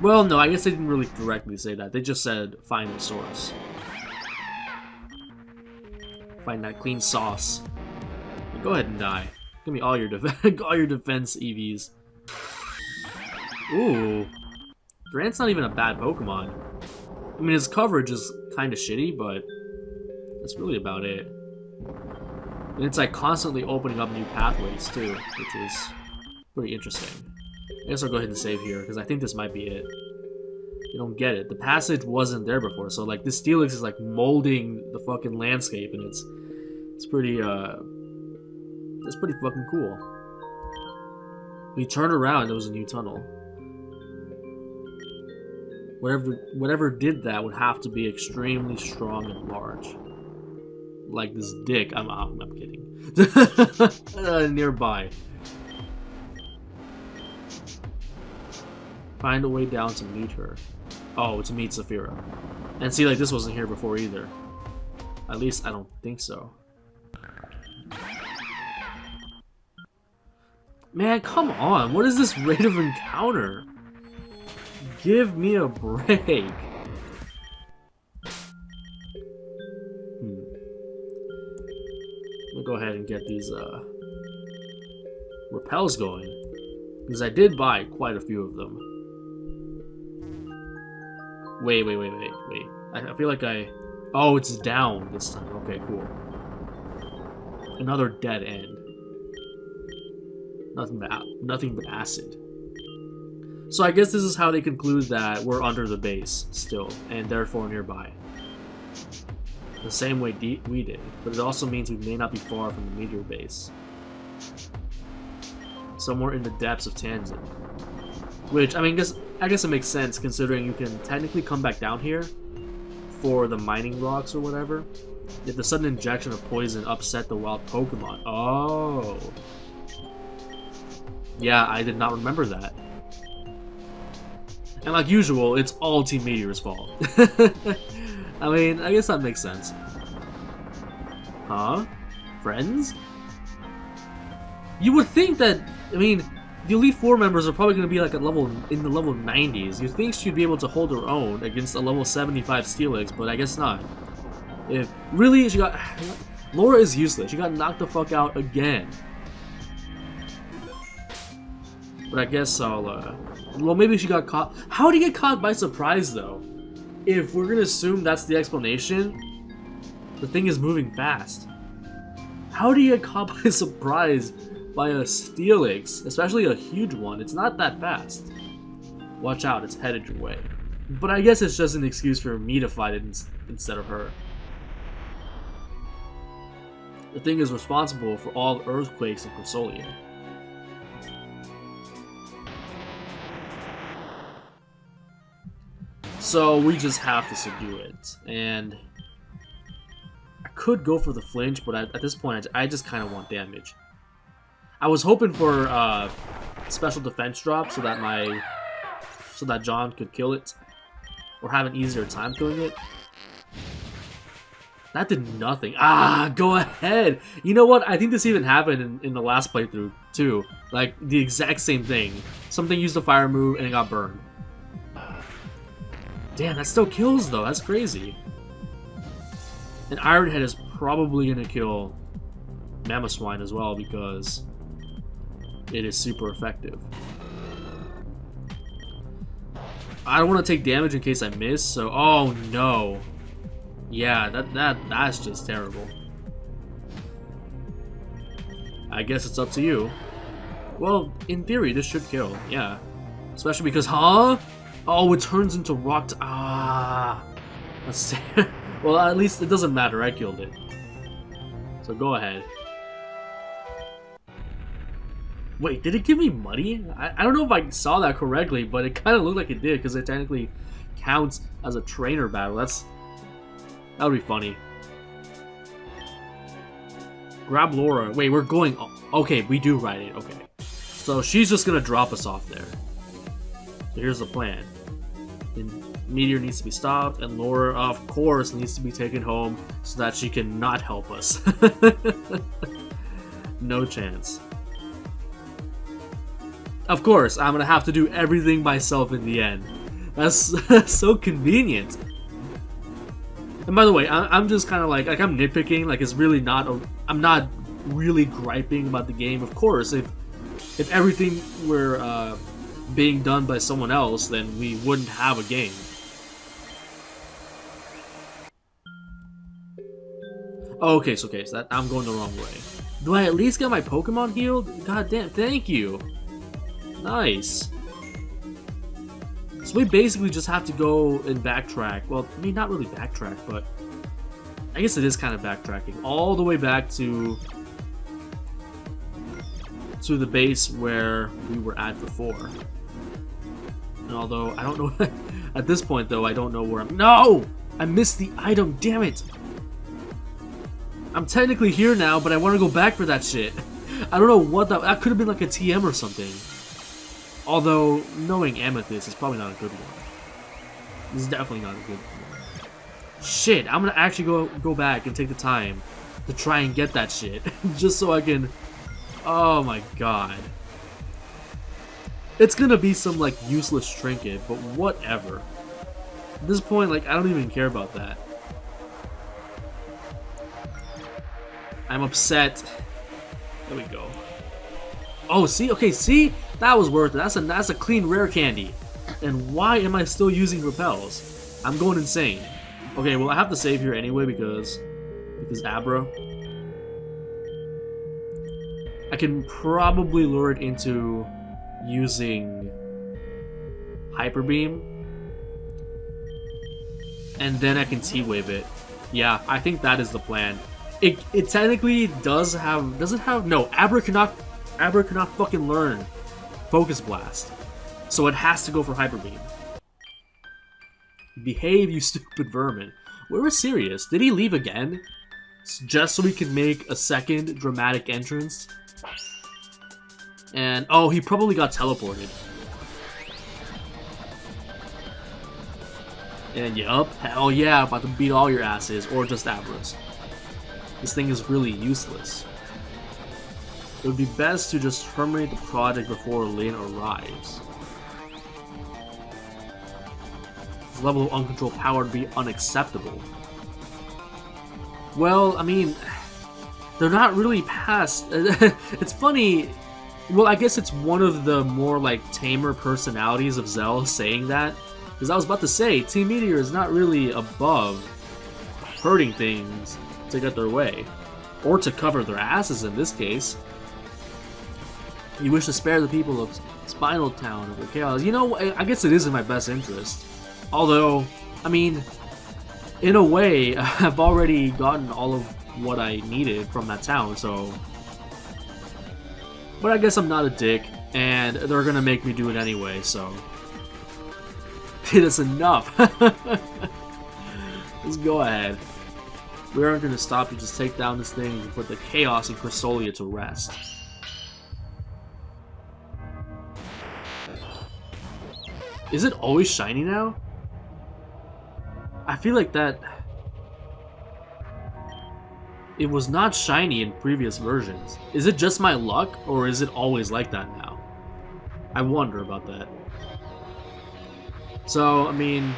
Well, no, I guess they didn't really directly say that. They just said, find the source. Find that clean sauce. Go ahead and die. Give me all your all your defense EVs. Ooh. Grant's not even a bad Pokemon. I mean, his coverage is kind of shitty, but that's really about it. And it's like constantly opening up new pathways too, which is pretty interesting. I guess I'll go ahead and save here, because I think this might be it. You don't get it. The passage wasn't there before, so like this Steelix is like molding the fucking landscape, and it's pretty fucking cool. We turned around, there was a new tunnel. Whatever did that would have to be extremely strong and large. Like this dick. I'm kidding. Nearby. Find a way down to meet her. Oh, to meet Saphira. And see, like, this wasn't here before either. At least, I don't think so. Man, come on. What is this rate of encounter? Give me a break. We'll go ahead and get these repels going. Because I did buy quite a few of them. Wait. I feel like oh, it's down this time. Okay, cool. Another dead end. Nothing but acid. So I guess this is how they conclude that we're under the base still, and therefore nearby. The same way we did, but it also means we may not be far from the Meteor base. Somewhere in the depths of Tanzan. Which, I mean, I guess it makes sense considering you can technically come back down here for the mining rocks or whatever if the sudden injection of poison upset the wild Pokemon. Oh. Yeah, I did not remember that. And like usual, it's all Team Meteor's fault. I mean, I guess that makes sense. Huh? Friends? You would think that, I mean, the Elite Four members are probably going to be like in the level 90s. You'd think she'd be able to hold her own against a level 75 Steelix, but I guess not. Really, Laura is useless. She got knocked the fuck out again. But I guess I'll, well, maybe she got caught. How did he get caught by surprise, though? If we're gonna assume that's the explanation, the thing is moving fast. How do you get caught by surprise by a Steelix, especially a huge one? It's not that fast. Watch out, it's headed your way. But I guess it's just an excuse for me to fight it instead of her. The thing is responsible for all the earthquakes in Corsolia. So we just have to subdue it, and I could go for the flinch, but at this point I just kind of want damage. I was hoping for special defense drop so that John could kill it, or have an easier time killing it. That did nothing. Go ahead. You know what? I think this even happened in the last playthrough too. Like the exact same thing. Something used a fire move and it got burned. Damn, that still kills though. That's crazy. And Iron Head is probably gonna kill Mamoswine as well because it is super effective. I don't want to take damage in case I miss, so oh no. Yeah, that's just terrible. I guess it's up to you. Well, in theory, this should kill, yeah. Especially because, huh? Oh, it turns into rock. That's sad. Well, at least it doesn't matter. I killed it. So go ahead. Wait, did it give me money? I don't know if I saw that correctly, but it kind of looked like it did because it technically counts as a trainer battle. That would be funny. Grab Laura. Wait, we're going. Okay, we do ride it. Okay. So she's just gonna drop us off there. So here's the plan. And Meteor needs to be stopped, and Laura, of course, needs to be taken home so that she can not help us. No chance. Of course, I'm gonna have to do everything myself in the end. That's so convenient. And by the way, I'm just kind of like I'm nitpicking. Like it's really not. I'm not really griping about the game. Of course, if everything were being done by someone else, then we wouldn't have a game. Okay, so that I'm going the wrong way. Do I at least get my Pokemon healed? God damn, thank you. Nice. So we basically just have to go and backtrack. Well, I mean, not really backtrack, but I guess it is kind of backtracking. All the way back to the base where we were at before. And although, I don't know... At this point, though, I don't know where I'm... No! I missed the item, damn it! I'm technically here now, but I want to go back for that shit. I don't know what that could have been like a TM or something. Although, knowing Amethyst is probably not a good one. This is definitely not a good one. Shit, I'm gonna actually go back and take the time to try and get that shit. Just so I can... Oh my god. It's gonna be some, like, useless trinket, but whatever. At this point, like, I don't even care about that. I'm upset. There we go. Oh, see? Okay, see? That was worth it. That's a clean rare candy. And why am I still using repels? I'm going insane. Okay, well, I have to save here anyway because Abra. I can probably lure it into using Hyper Beam. And then I can T-Wave it. Yeah, I think that is the plan. It technically doesn't have no, Abra cannot fucking learn Focus Blast. So it has to go for Hyper Beam. Behave, you stupid vermin. Where was Sirius? Did he leave again? Just so we can make a second dramatic entrance? And oh, he probably got teleported. And yup, hell yeah, about to beat all your asses, or just Abra's. This thing is really useless. It would be best to just terminate the project before Lynn arrives. This level of uncontrolled power would be unacceptable. Well, I mean, they're not really past... It's funny... Well, I guess it's one of the more, like, tamer personalities of Zell saying that. Because I was about to say, Team Meteor is not really above hurting things to get their way. Or to cover their asses in this case. You wish to spare the people of Spinal Town of the chaos. You know, I guess it is in my best interest. Although, I mean, in a way, I've already gotten all of what I needed from that town, so... But I guess I'm not a dick, and they're gonna make me do it anyway, so... That's enough! Let's go ahead. We aren't gonna stop you, just take down this thing and put the chaos in Chrysolia to rest. Is it always shiny now? I feel like that... It was not shiny in previous versions. Is it just my luck, or is it always like that now? I wonder about that. So, I mean...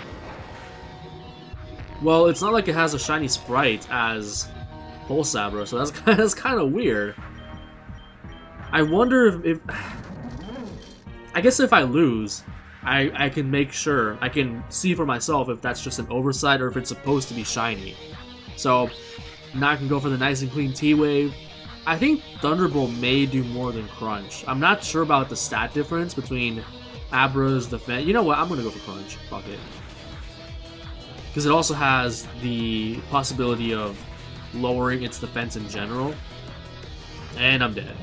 Well, it's not like it has a shiny sprite as Pulse Abra, so that's kind of weird. I wonder if... I guess if I lose, I can make sure, I can see for myself if that's just an oversight or if it's supposed to be shiny. So, now I can go for the nice and clean T-Wave, I think Thunderbolt may do more than Crunch. I'm not sure about the stat difference between Abra's defense. You know what? I'm gonna go for Crunch. Fuck it. Because it also has the possibility of lowering its defense in general. And I'm dead.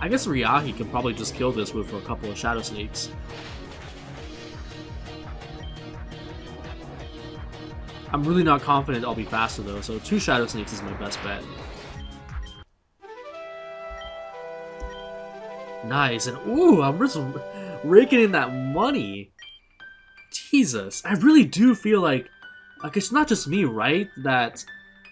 I guess Ryahi can probably just kill this with a couple of Shadow Sneaks. I'm really not confident I'll be faster though, so 2 Shadow Sneaks is my best bet. Nice, and ooh, I'm just raking in that money. Jesus, I really do feel like it's not just me, right? That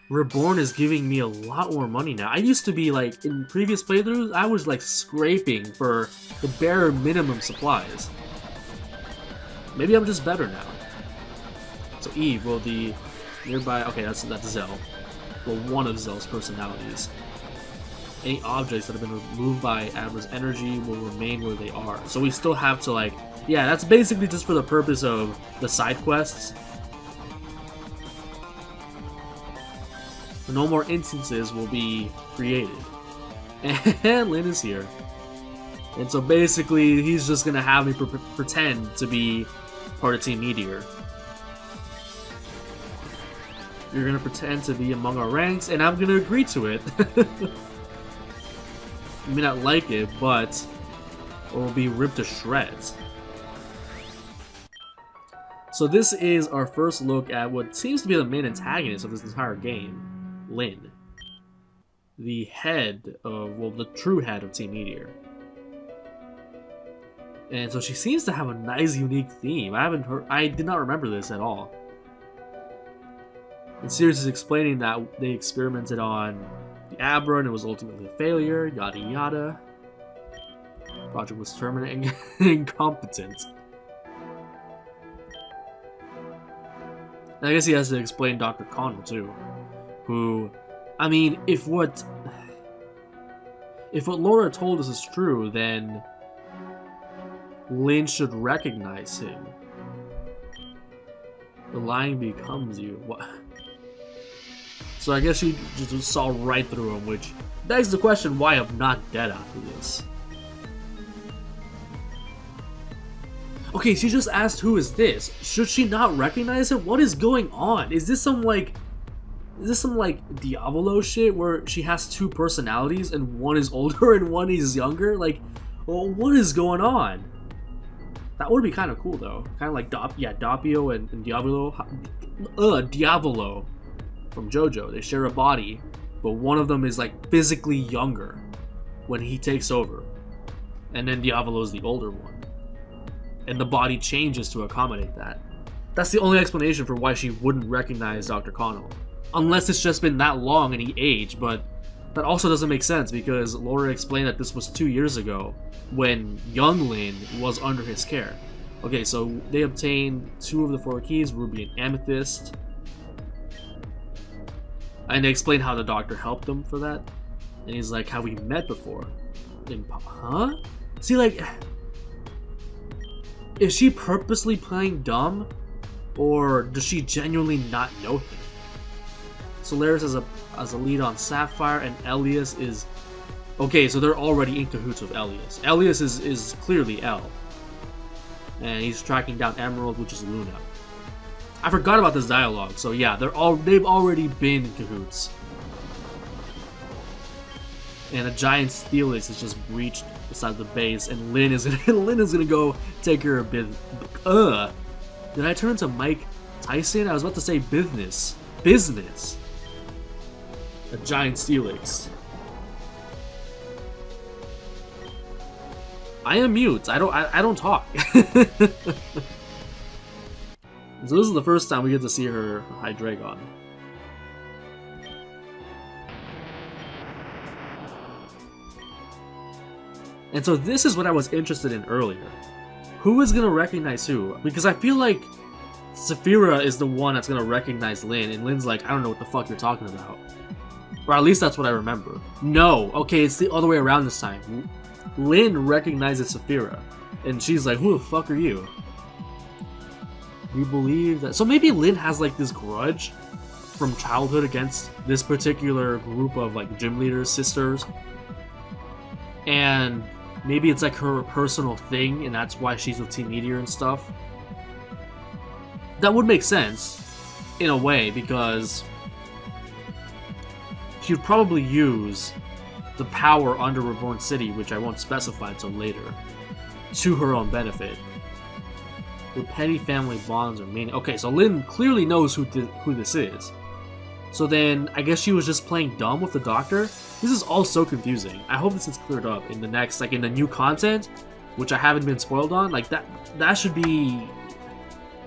Reborn is giving me a lot more money now. I used to be like, in previous playthroughs, I was like scraping for the bare minimum supplies. Maybe I'm just better now. So Eve, will the nearby, okay, that's Zell. Well, one of Zell's personalities. Any objects that have been removed by Abra's energy will remain where they are. So we still have to like, yeah, that's basically just for the purpose of the side quests. No more instances will be created. And Lynn is here. And so basically, he's just gonna have me pretend to be part of Team Meteor. You're gonna pretend to be among our ranks, and I'm gonna agree to it. You may not like it, but or will be ripped to shreds. So this is our first look at what seems to be the main antagonist of this entire game. Lynn, the head of, well, the true head of Team Meteor. And so she seems to have a nice, unique theme. I did not remember this at all. The series is explaining that they experimented on the Abra and it was ultimately a failure, yada yada. The project was terminated and incompetent. And I guess he has to explain Dr. Connell too. Who, I mean, if what Laura told us is true, then Lynn should recognize him. The lying becomes you. What? So I guess she just saw right through him, which begs the question why I'm not dead after this. Okay, she just asked who is this? Should she not recognize him? What is going on? Is this some like Diavolo shit where she has 2 personalities and one is older and one is younger? Like, well, what is going on? That would be kind of cool though. Kind of like Doppio and Diavolo. Diavolo from JoJo. They share a body, but one of them is like physically younger when he takes over, and then Diavolo is the older one, and the body changes to accommodate that. That's the only explanation for why she wouldn't recognize Dr. Connell. Unless it's just been that long and he aged, but that also doesn't make sense because Laura explained that this was 2 years ago when young Lynn was under his care. Okay, so they obtained 2 of the 4 keys, Ruby and Amethyst. And they explained how the doctor helped them for that. And he's like, have we met before? And, huh? See, like, is she purposely playing dumb? Or does she genuinely not know him? Solaris as a lead on Sapphire, and Elias is... Okay, so they're already in cahoots with Elias. Elias is clearly L. And he's tracking down Emerald, which is Luna. I forgot about this dialogue, so yeah, they've already been in cahoots. And a giant Steelix has just breached beside the base, and Lynn is gonna go take care of Did I turn into Mike Tyson? I was about to say business. Business. A giant Steelix. I am mute. I don't talk. So this is the first time we get to see her Hydreigon. And so this is what I was interested in earlier. Who is gonna recognize who? Because I feel like Saphira is the one that's gonna recognize Lynn, and Lynn's like, I don't know what the fuck you're talking about. Or at least that's what I remember. No, okay, it's the other way around this time. Lynn recognizes Saphira, and she's like, who the fuck are you? We believe that... So maybe Lynn has, like, this grudge from childhood against this particular group of, like, gym leaders, sisters. And maybe it's, like, her personal thing, and that's why she's with Team Meteor and stuff. That would make sense, in a way, because she would probably use the power under Reborn City, which I won't specify until later, to her own benefit. With petty family bonds or meaning. Okay, so Lynn clearly knows who this is. So then, I guess she was just playing dumb with the Doctor? This is all so confusing. I hope this is cleared up in the next, like in the new content, which I haven't been spoiled on. Like that should be...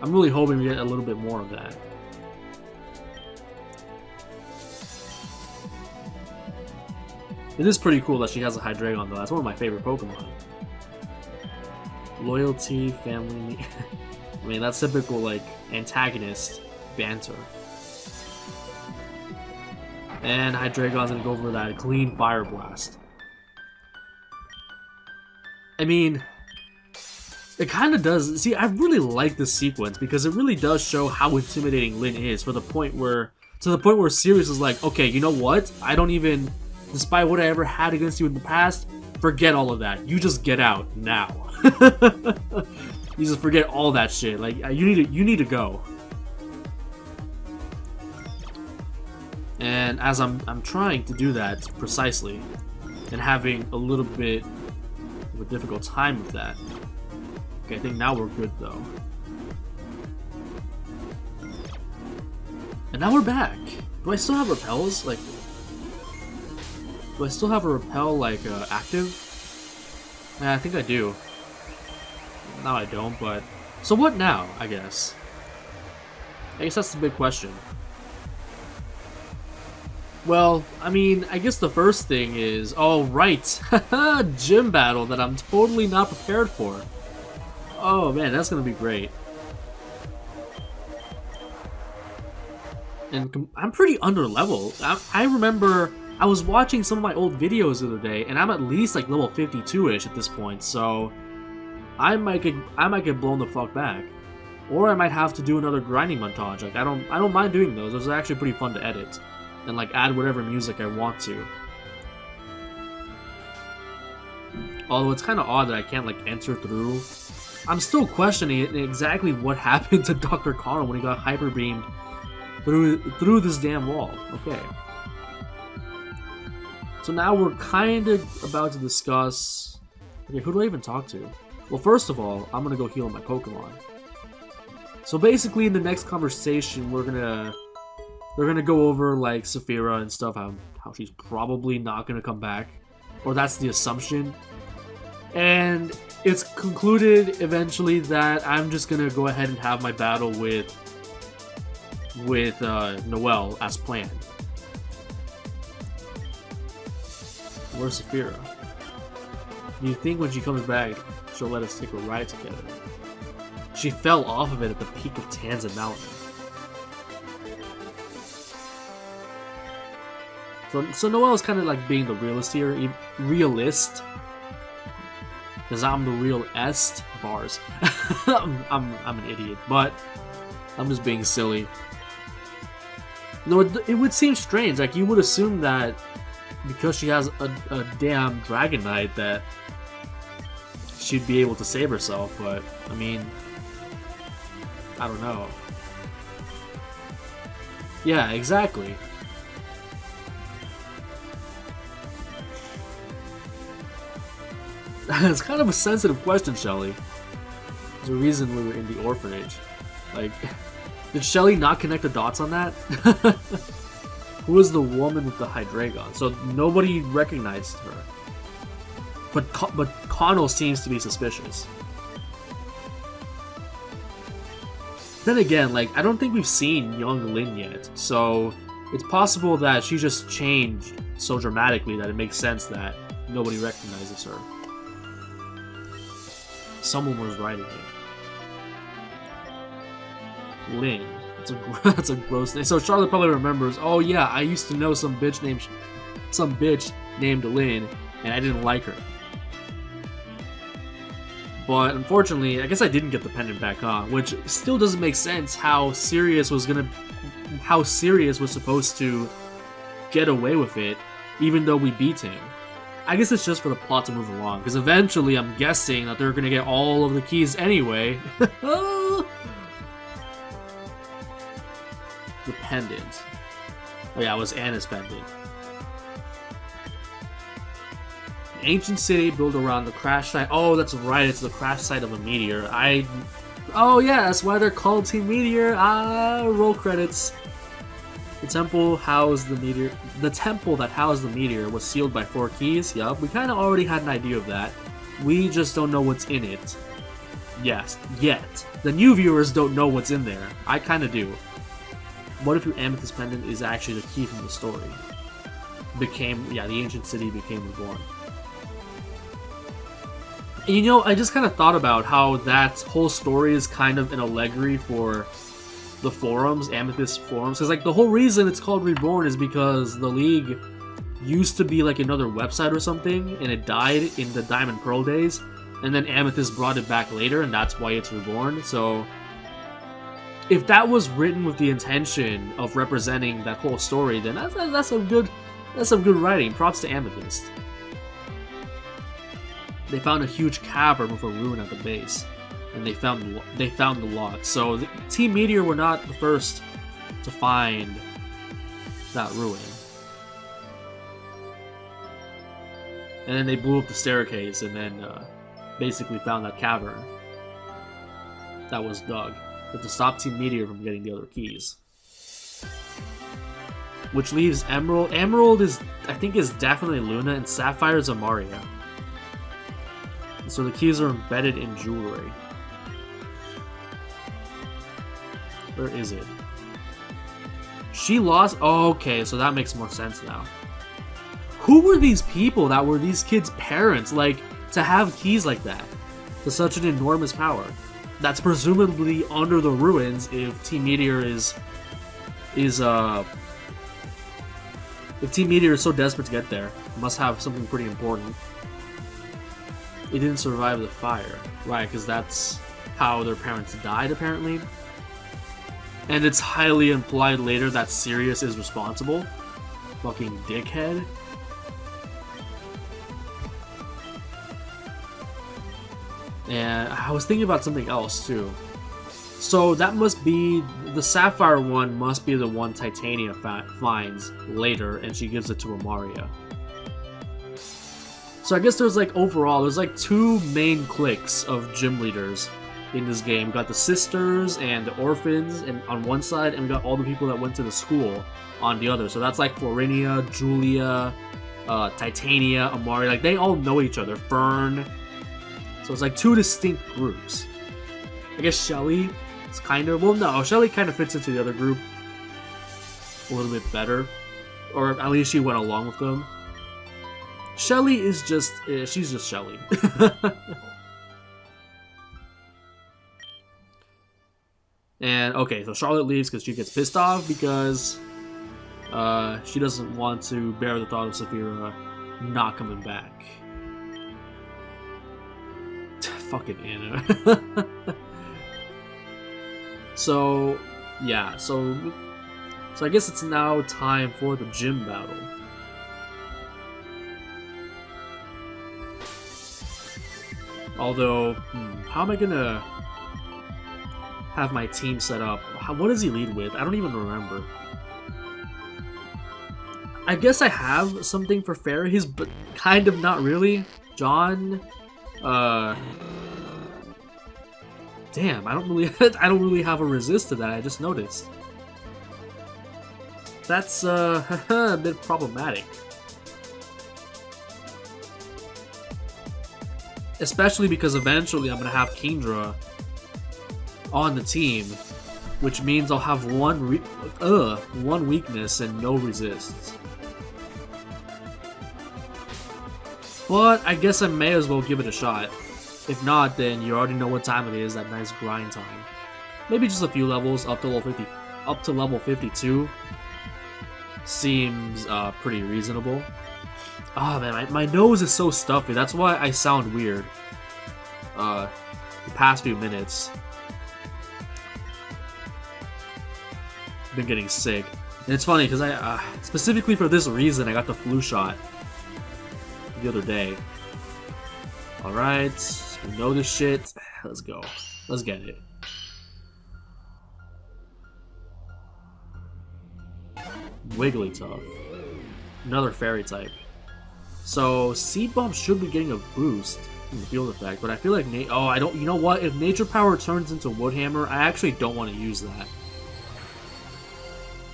I'm really hoping we get a little bit more of that. It is pretty cool that she has a Hydreigon though. That's one of my favorite Pokemon. Loyalty, family... I mean, that's typical, like, antagonist banter. And Hydreigon's gonna go for that clean Fire Blast. I mean, it kind of does... See, I really like this sequence because it really does show how intimidating Lynn is to the point where Sirius is like, okay, you know what? I don't even... Despite what I ever had against you in the past, forget all of that. You just get out now. You just forget all that shit. Like you need to go. And as I'm trying to do that precisely, and having a little bit of a difficult time with that. Okay, I think now we're good though. And now we're back. Do I still have repels? Like, do I still have a repel like active? Yeah, I think I do. Now I don't, but... So what now, I guess? I guess that's the big question. Well, I mean, I guess the first thing is... Oh, right! Gym battle that I'm totally not prepared for. Oh, man, that's gonna be great. And I'm pretty under-level. I remember... I was watching some of my old videos the other day, and I'm at least like level 52-ish at this point, so I might get blown the fuck back, or I might have to do another grinding montage. Like I don't mind doing those. Those are actually pretty fun to edit, and like add whatever music I want to. Although it's kind of odd that I can't like enter through. I'm still questioning exactly what happened to Dr. Connell when he got hyper beamed through this damn wall. Okay. So now we're kind of about to discuss... Okay, who do I even talk to? Well, first of all, I'm gonna go heal my Pokemon. So basically, in the next conversation, we're gonna go over like Saphira and stuff, how she's probably not gonna come back, or that's the assumption. And it's concluded eventually that I'm just gonna go ahead and have my battle with Noelle as planned. Where's Saphira? Do you think when she comes back, she'll let us take a ride together? She fell off of it at the peak of Tanzan Mountain. So Noelle is kind of like being the realist here. Realist. Because I'm the real-est. Bars. I'm an idiot, but I'm just being silly. No, it would seem strange. Like, you would assume that because she has a damn Dragonite that she'd be able to save herself, but, I mean, I don't know. Yeah, exactly. It's kind of a sensitive question, Shelly. There's a reason we were in the orphanage. Like, did Shelly not connect the dots on that? Who was the woman with the Hydreigon? So nobody recognized her. But Connell seems to be suspicious. Then again, like, I don't think we've seen young Lynn yet, so it's possible that she just changed so dramatically that it makes sense that nobody recognizes her. Someone was writing it. Lynn. That's a gross name. So Charlotte probably remembers, oh yeah, I used to know some bitch named Lynn, and I didn't like her. But unfortunately, I guess I didn't get the pendant back on, which still doesn't make sense how Sirius was supposed to get away with it, even though we beat him. I guess it's just for the plot to move along, because eventually I'm guessing that they're gonna get all of the keys anyway. The pendant. Oh yeah, it was Anna's pendant. An ancient city built around the crash site. Oh, that's right, it's the crash site of a meteor. Oh yeah, that's why they're called Team Meteor. Roll credits. The temple that housed the meteor was sealed by 4 keys. Yup, we kind of already had an idea of that. We just don't know what's in it. Yes, yet. The new viewers don't know what's in there. I kind of do. What if your amethyst pendant is actually the key from the story? The ancient city became reborn. And you know, I just kind of thought about how that whole story is kind of an allegory for the forums, Amethyst forums, because like the whole reason it's called Reborn is because the League used to be like another website or something, and it died in the Diamond Pearl days, and then Amethyst brought it back later, and that's why it's Reborn. So if that was written with the intention of representing that whole story, then that's some good writing. Props to Amethyst. They found a huge cavern with a ruin at the base, and they found the lock. So Team Meteor were not the first to find that ruin. And then they blew up the staircase, and then basically found that cavern that was dug, but to stop Team Meteor from getting the other keys. Which leaves Emerald. Emerald I think is definitely Luna, and Sapphire is Amaria. So the keys are embedded in jewelry. Where is it? She lost. Oh, okay, so that makes more sense now. Who were these people that were these kids' parents? Like, to have keys like that, to such an enormous power, that's presumably under the ruins. If Team Meteor is so desperate to get there, it must have something pretty important. It didn't survive the fire. Right, because that's how their parents died, apparently. And it's highly implied later that Sirius is responsible. Fucking dickhead. And I was thinking about something else, too. So that must be... The Sapphire one must be the one Titania finds later, and she gives it to Amaria. So I guess there's like overall, there's like 2 main cliques of gym leaders in this game. We got the sisters and the orphans on one side, and we got all the people that went to the school on the other. So that's like Florinia, Julia, Titania, Amaria. Like they all know each other. Fern. So it's like 2 distinct groups. I guess Shelly is kind of... Well, no, Shelly kind of fits into the other group a little bit better. Or at least she went along with them. Shelly is just... she's just Shelly. And, okay, so Charlotte leaves because she gets pissed off because she doesn't want to bear the thought of Saphira not coming back. Fucking Anna. So, yeah, so I guess it's now time for the gym battle. Although, how am I gonna have my team set up? What does he lead with? I don't even remember. I guess I have something for fairies, but kind of not really. John, damn, I don't really have a resist to that. I just noticed. That's a bit problematic. Especially because eventually I'm gonna have Kendra on the team, which means I'll have one weakness and no resists. But I guess I may as well give it a shot. If not, then you already know what time it is, that nice grind time. Maybe just a few levels up to level 52 seems pretty reasonable. Oh man, my nose is so stuffy, that's why I sound weird. the past few minutes. I've been getting sick. And it's funny because I, specifically for this reason, I got the flu shot the other day. Alright, we know this shit. Let's go. Let's get it. Wigglytuff. Another fairy type. So, Seed Bomb should be getting a boost in the field effect, but I feel like oh, I don't. You know what? If Nature Power turns into Wood Hammer, I actually don't want to use that.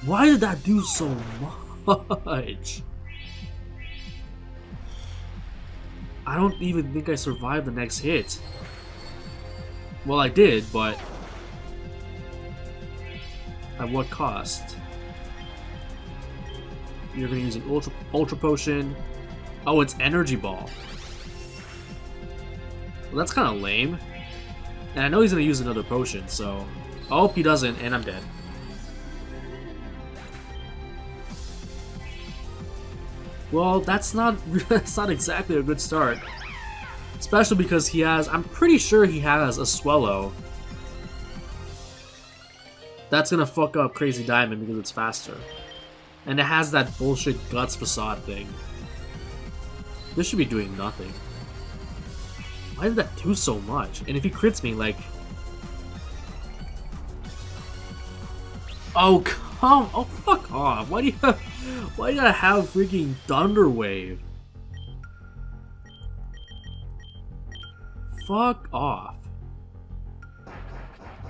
Why did that do so much? I don't even think I survived the next hit. Well, I did, but at what cost? You're gonna use an ultra potion. Oh, it's Energy Ball. Well, that's kind of lame. And I know he's gonna use another potion, so... Oh, he doesn't, and I'm dead. Well, that's not exactly a good start. Especially because he has... I'm pretty sure he has a Swallow. That's gonna fuck up Crazy Diamond because it's faster. And it has that bullshit Guts Facade thing. This should be doing nothing. Why did that do so much? And if he crits me, like... Oh, come... Oh, fuck off. Why do you gotta have freaking Thunder Wave? Fuck off.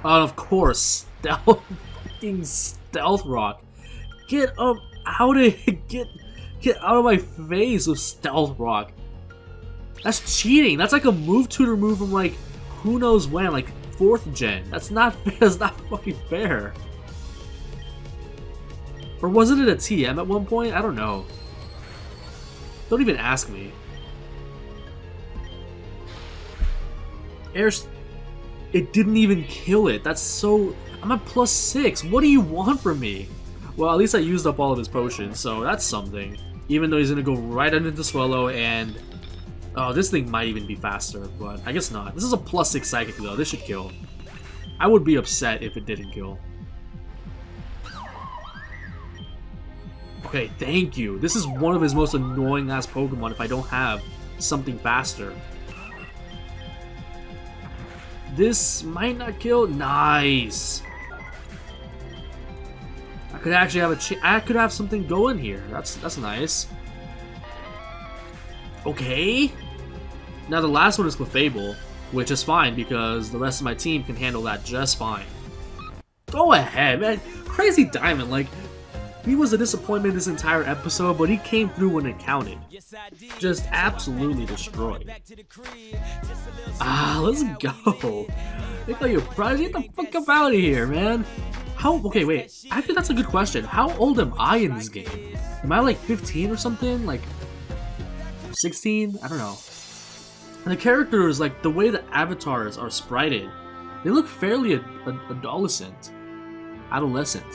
Oh, of course. Fucking Stealth Rock. Get up out of get out of my face with Stealth Rock. That's cheating. That's like a move tutor move from like who knows when, like 4th gen. That's not fair. That's not fucking fair. Or wasn't it a TM at one point? I don't know. Don't even ask me. It didn't even kill it. That's so... I'm at +6. What do you want from me? Well, at least I used up all of his potions, so that's something. Even though he's gonna go right into Swallow and... Oh, this thing might even be faster, but I guess not. This is a +6 Psychic though, this should kill. I would be upset if it didn't kill. Okay, thank you. This is one of his most annoying ass Pokemon if I don't have something faster. This might not kill. Nice. I could actually have I could have something going here. That's nice. Okay. Now the last one is Clefable, which is fine because the rest of my team can handle that just fine. Go ahead, man. Crazy Diamond, like, he was a disappointment this entire episode, but he came through when it counted. Just absolutely destroyed. Ah, let's go. Look how you're proud. Get the fuck up out of here, man. Okay, wait. Actually, that's a good question. How old am I in this game? Am I like 15 or something? Like 16? I don't know. And the characters, like the way the avatars are sprited, they look fairly adolescent. Adolescent.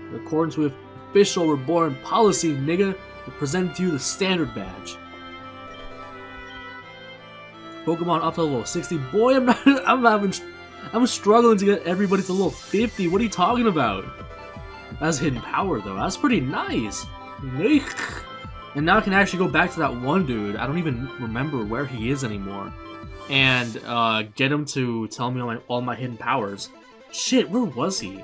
In accordance with official Reborn policy, nigga, we present to you the standard badge. Pokemon up to level 60. Boy, I'm struggling to get everybody to level 50. What are you talking about? That's hidden power though. That's pretty nice. And now I can actually go back to that one dude. I don't even remember where he is anymore. And get him to tell me all my hidden powers. Shit, where was he?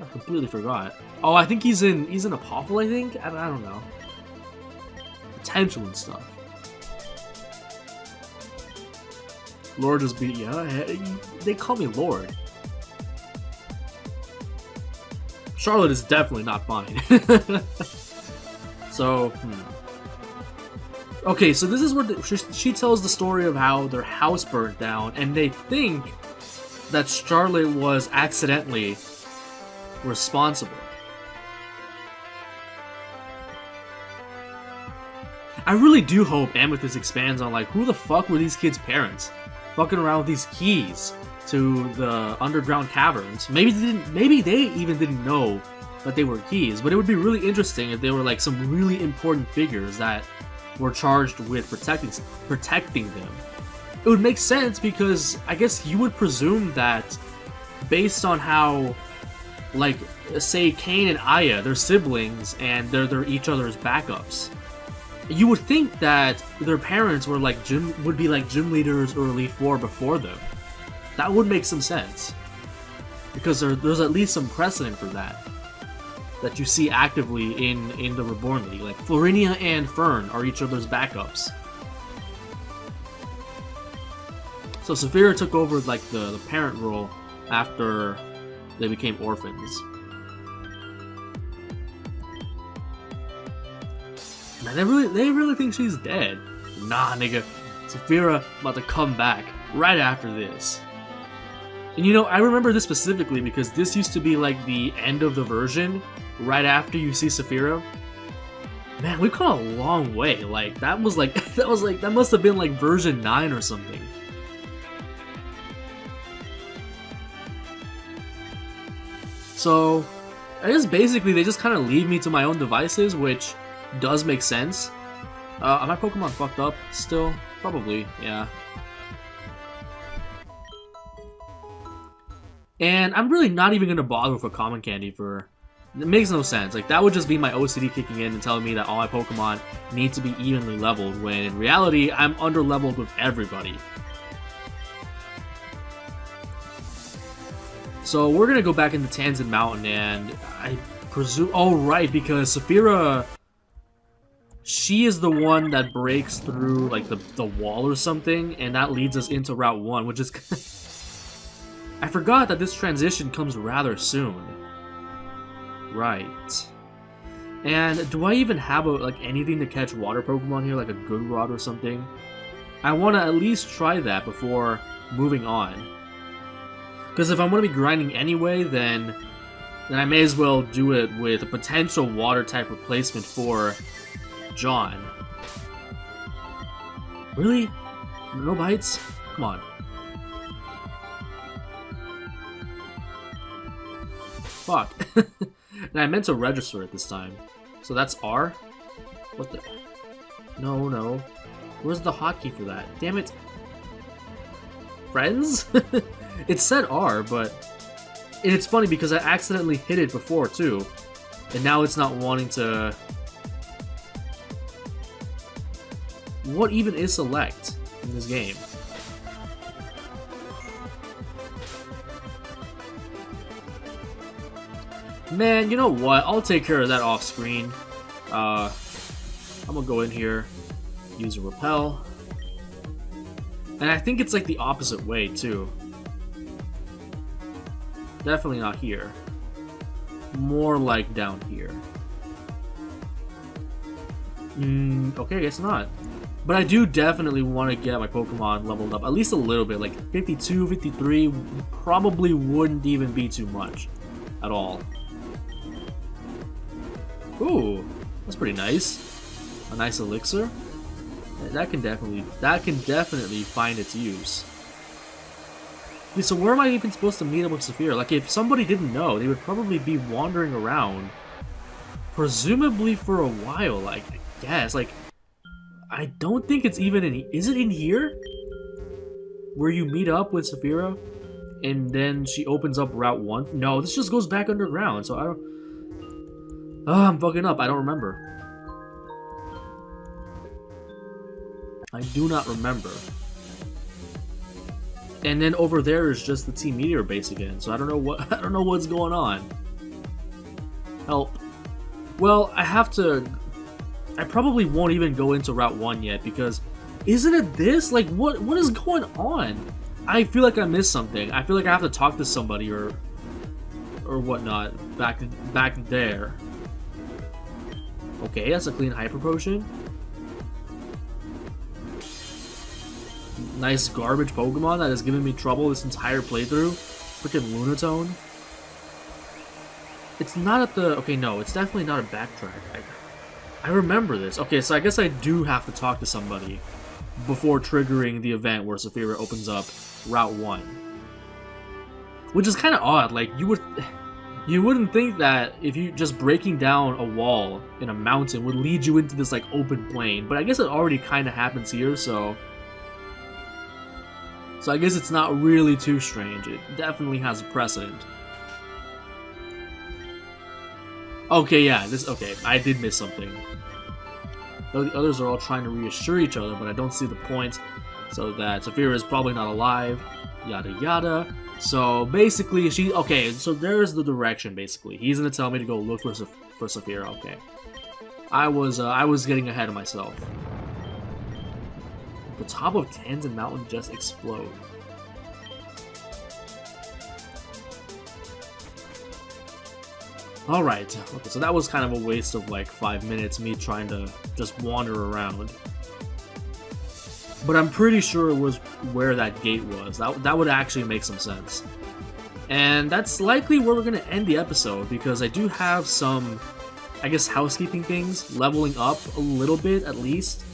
I completely forgot. Oh, I think he's in Apophel, I think? I don't know. Potential and stuff. Lord just beat you. They call me Lord. Charlotte is definitely not fine. So, okay, so this is where she tells the story of how their house burnt down, and they think that Charlotte was accidentally responsible. I really do hope Amethyst expands on, like, who the fuck were these kids' parents? Fucking around with these keys to the underground caverns. Maybe they even didn't know that they were keys, but it would be really interesting if they were like some really important figures that were charged with protecting them. It would make sense because I guess you would presume that based on how, like, say Cain and Aya, they're siblings and they're each other's backups. You would think that their parents were like would be like gym leaders or Elite Four before them. That would make some sense because there's at least some precedent for that you see actively in the Reborn League. Like Florinia and Fern are each other's backups. So Saphira took over like the parent role after they became orphans. Man, they really think she's dead. Nah, nigga. Saphira about to come back right after this. And you know, I remember this specifically because this used to be like the end of the version, right after you see Saphira. Man, we've come a long way. Like that must have been like version 9 or something. So, I guess basically they just kind of leave me to my own devices, which does make sense. Are my Pokemon fucked up still? Probably, yeah. And I'm really not even gonna bother with a common candy for... It makes no sense. Like, that would just be my OCD kicking in and telling me that all my Pokemon need to be evenly leveled, when in reality, I'm under-leveled with everybody. So we're gonna go back into Tanzan Mountain, and I presume... Oh, right, because Saphira... She is the one that breaks through, like, the wall or something, and that leads us into Route 1, which is... I forgot that this transition comes rather soon. Right. And do I even have, anything to catch water Pokemon here, like a good rod or something? I want to at least try that before moving on. Because if I'm going to be grinding anyway, then I may as well do it with a potential water-type replacement for John. Really? No bites? Come on. Fuck. And I meant to register it this time. So that's R? What the... No. Where's the hotkey for that? Damn it. Friends? It said R, but... And it's funny because I accidentally hit it before, too. And now it's not wanting to... What even is select in this game? Man, you know what? I'll take care of that off screen. I'm gonna go in here, use a repel. And I think it's like the opposite way, too. Definitely not here. More like down here. Okay, I guess not. But I do definitely want to get my Pokemon leveled up at least a little bit. Like 52, 53 probably wouldn't even be too much at all. Ooh, that's pretty nice. A nice elixir. That can definitely find its use. Okay, so where am I even supposed to meet up with Saphira? Like, if somebody didn't know, they would probably be wandering around, presumably for a while. Like, I guess. Like, I don't think it's even in. Is it in here? Where you meet up with Saphira, and then she opens up Route 1? No, this just goes back underground. So I don't. Oh, I'm fucking up. I don't remember. I do not remember. And then over there is just the Team Meteor base again. So I don't know what's going on. Help. Well, I probably won't even go into Route 1 yet because isn't it this? Like what is going on? I feel like I missed something. I feel like I have to talk to somebody or whatnot back there. Okay, that's a clean Hyper Potion. Nice garbage Pokemon that has given me trouble this entire playthrough. Freaking Lunatone. It's not at the... Okay, no, it's definitely not a backtrack. I remember this. Okay, so I guess I do have to talk to somebody before triggering the event where Saphira opens up Route 1. Which is kind of odd. Like, you You wouldn't think that if you just breaking down a wall in a mountain would lead you into this like open plain, but I guess it already kind of happens here, so I guess it's not really too strange. It definitely has a precedent. Okay, yeah, okay, I did miss something. The others are all trying to reassure each other, but I don't see the point, so that Saphira is probably not alive, yada yada. So basically, okay, so there's the direction, basically. He's gonna tell me to go look for Saphira, okay. I was getting ahead of myself. The top of Tanzan Mountain just explode. Alright, okay, so that was kind of a waste of like 5 minutes, me trying to just wander around. But I'm pretty sure it was where that gate was. That would actually make some sense. And that's likely where we're going to end the episode, because I do have some, I guess, housekeeping things, leveling up a little bit at least,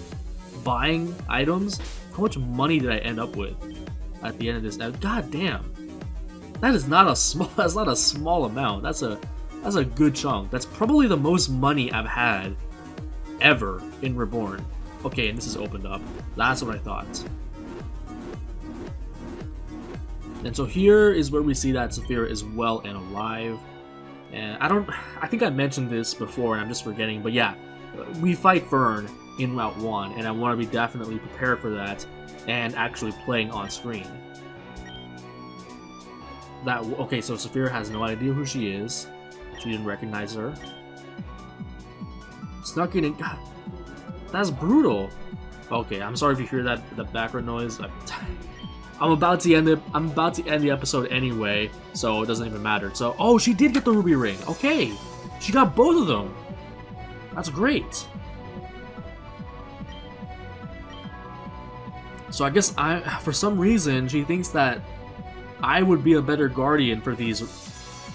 buying items. How much money did I end up with at the end of this? God damn. That is not a small amount. That's a good chunk. That's probably the most money I've had ever in Reborn. Okay, and this is opened up. That's what I thought. And so here is where we see that Saphira is well and alive. And I think I mentioned this before and I'm just forgetting, but yeah, we fight Fern in Route 1, and I want to be definitely prepared for that and actually playing on screen. Okay, so Saphira has no idea who she is. She didn't recognize her. Snuck in and... God, that's brutal. Okay, I'm sorry if you hear that background noise. I'm about to end the episode anyway, so it doesn't even matter. So, oh, she did get the ruby ring. Okay, she got both of them. That's great. So I guess for some reason, she thinks that I would be a better guardian for these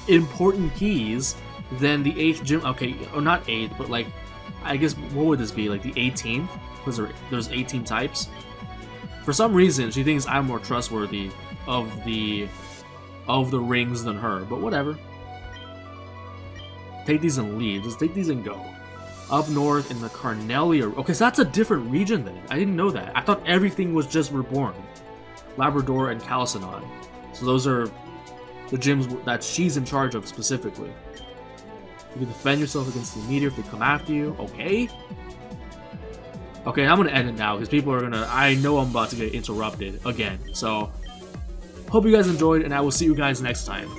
important keys than the 8th gym. Okay, or not 8th, but like, I guess, what would this be? Like the 18th? Because there's 18 types. For some reason, she thinks I'm more trustworthy of the rings than her, but whatever. Take these and leave. Just take these and go. Up north in the Carnelia. Okay, so that's a different region then. I didn't know that. I thought everything was just Reborn. Labrador and Chalcedon. So those are the gyms that she's in charge of specifically. You can defend yourself against the Meteor if they come after you. Okay. Okay, I'm gonna end it now because people are gonna... I know I'm about to get interrupted again. So, hope you guys enjoyed, and I will see you guys next time.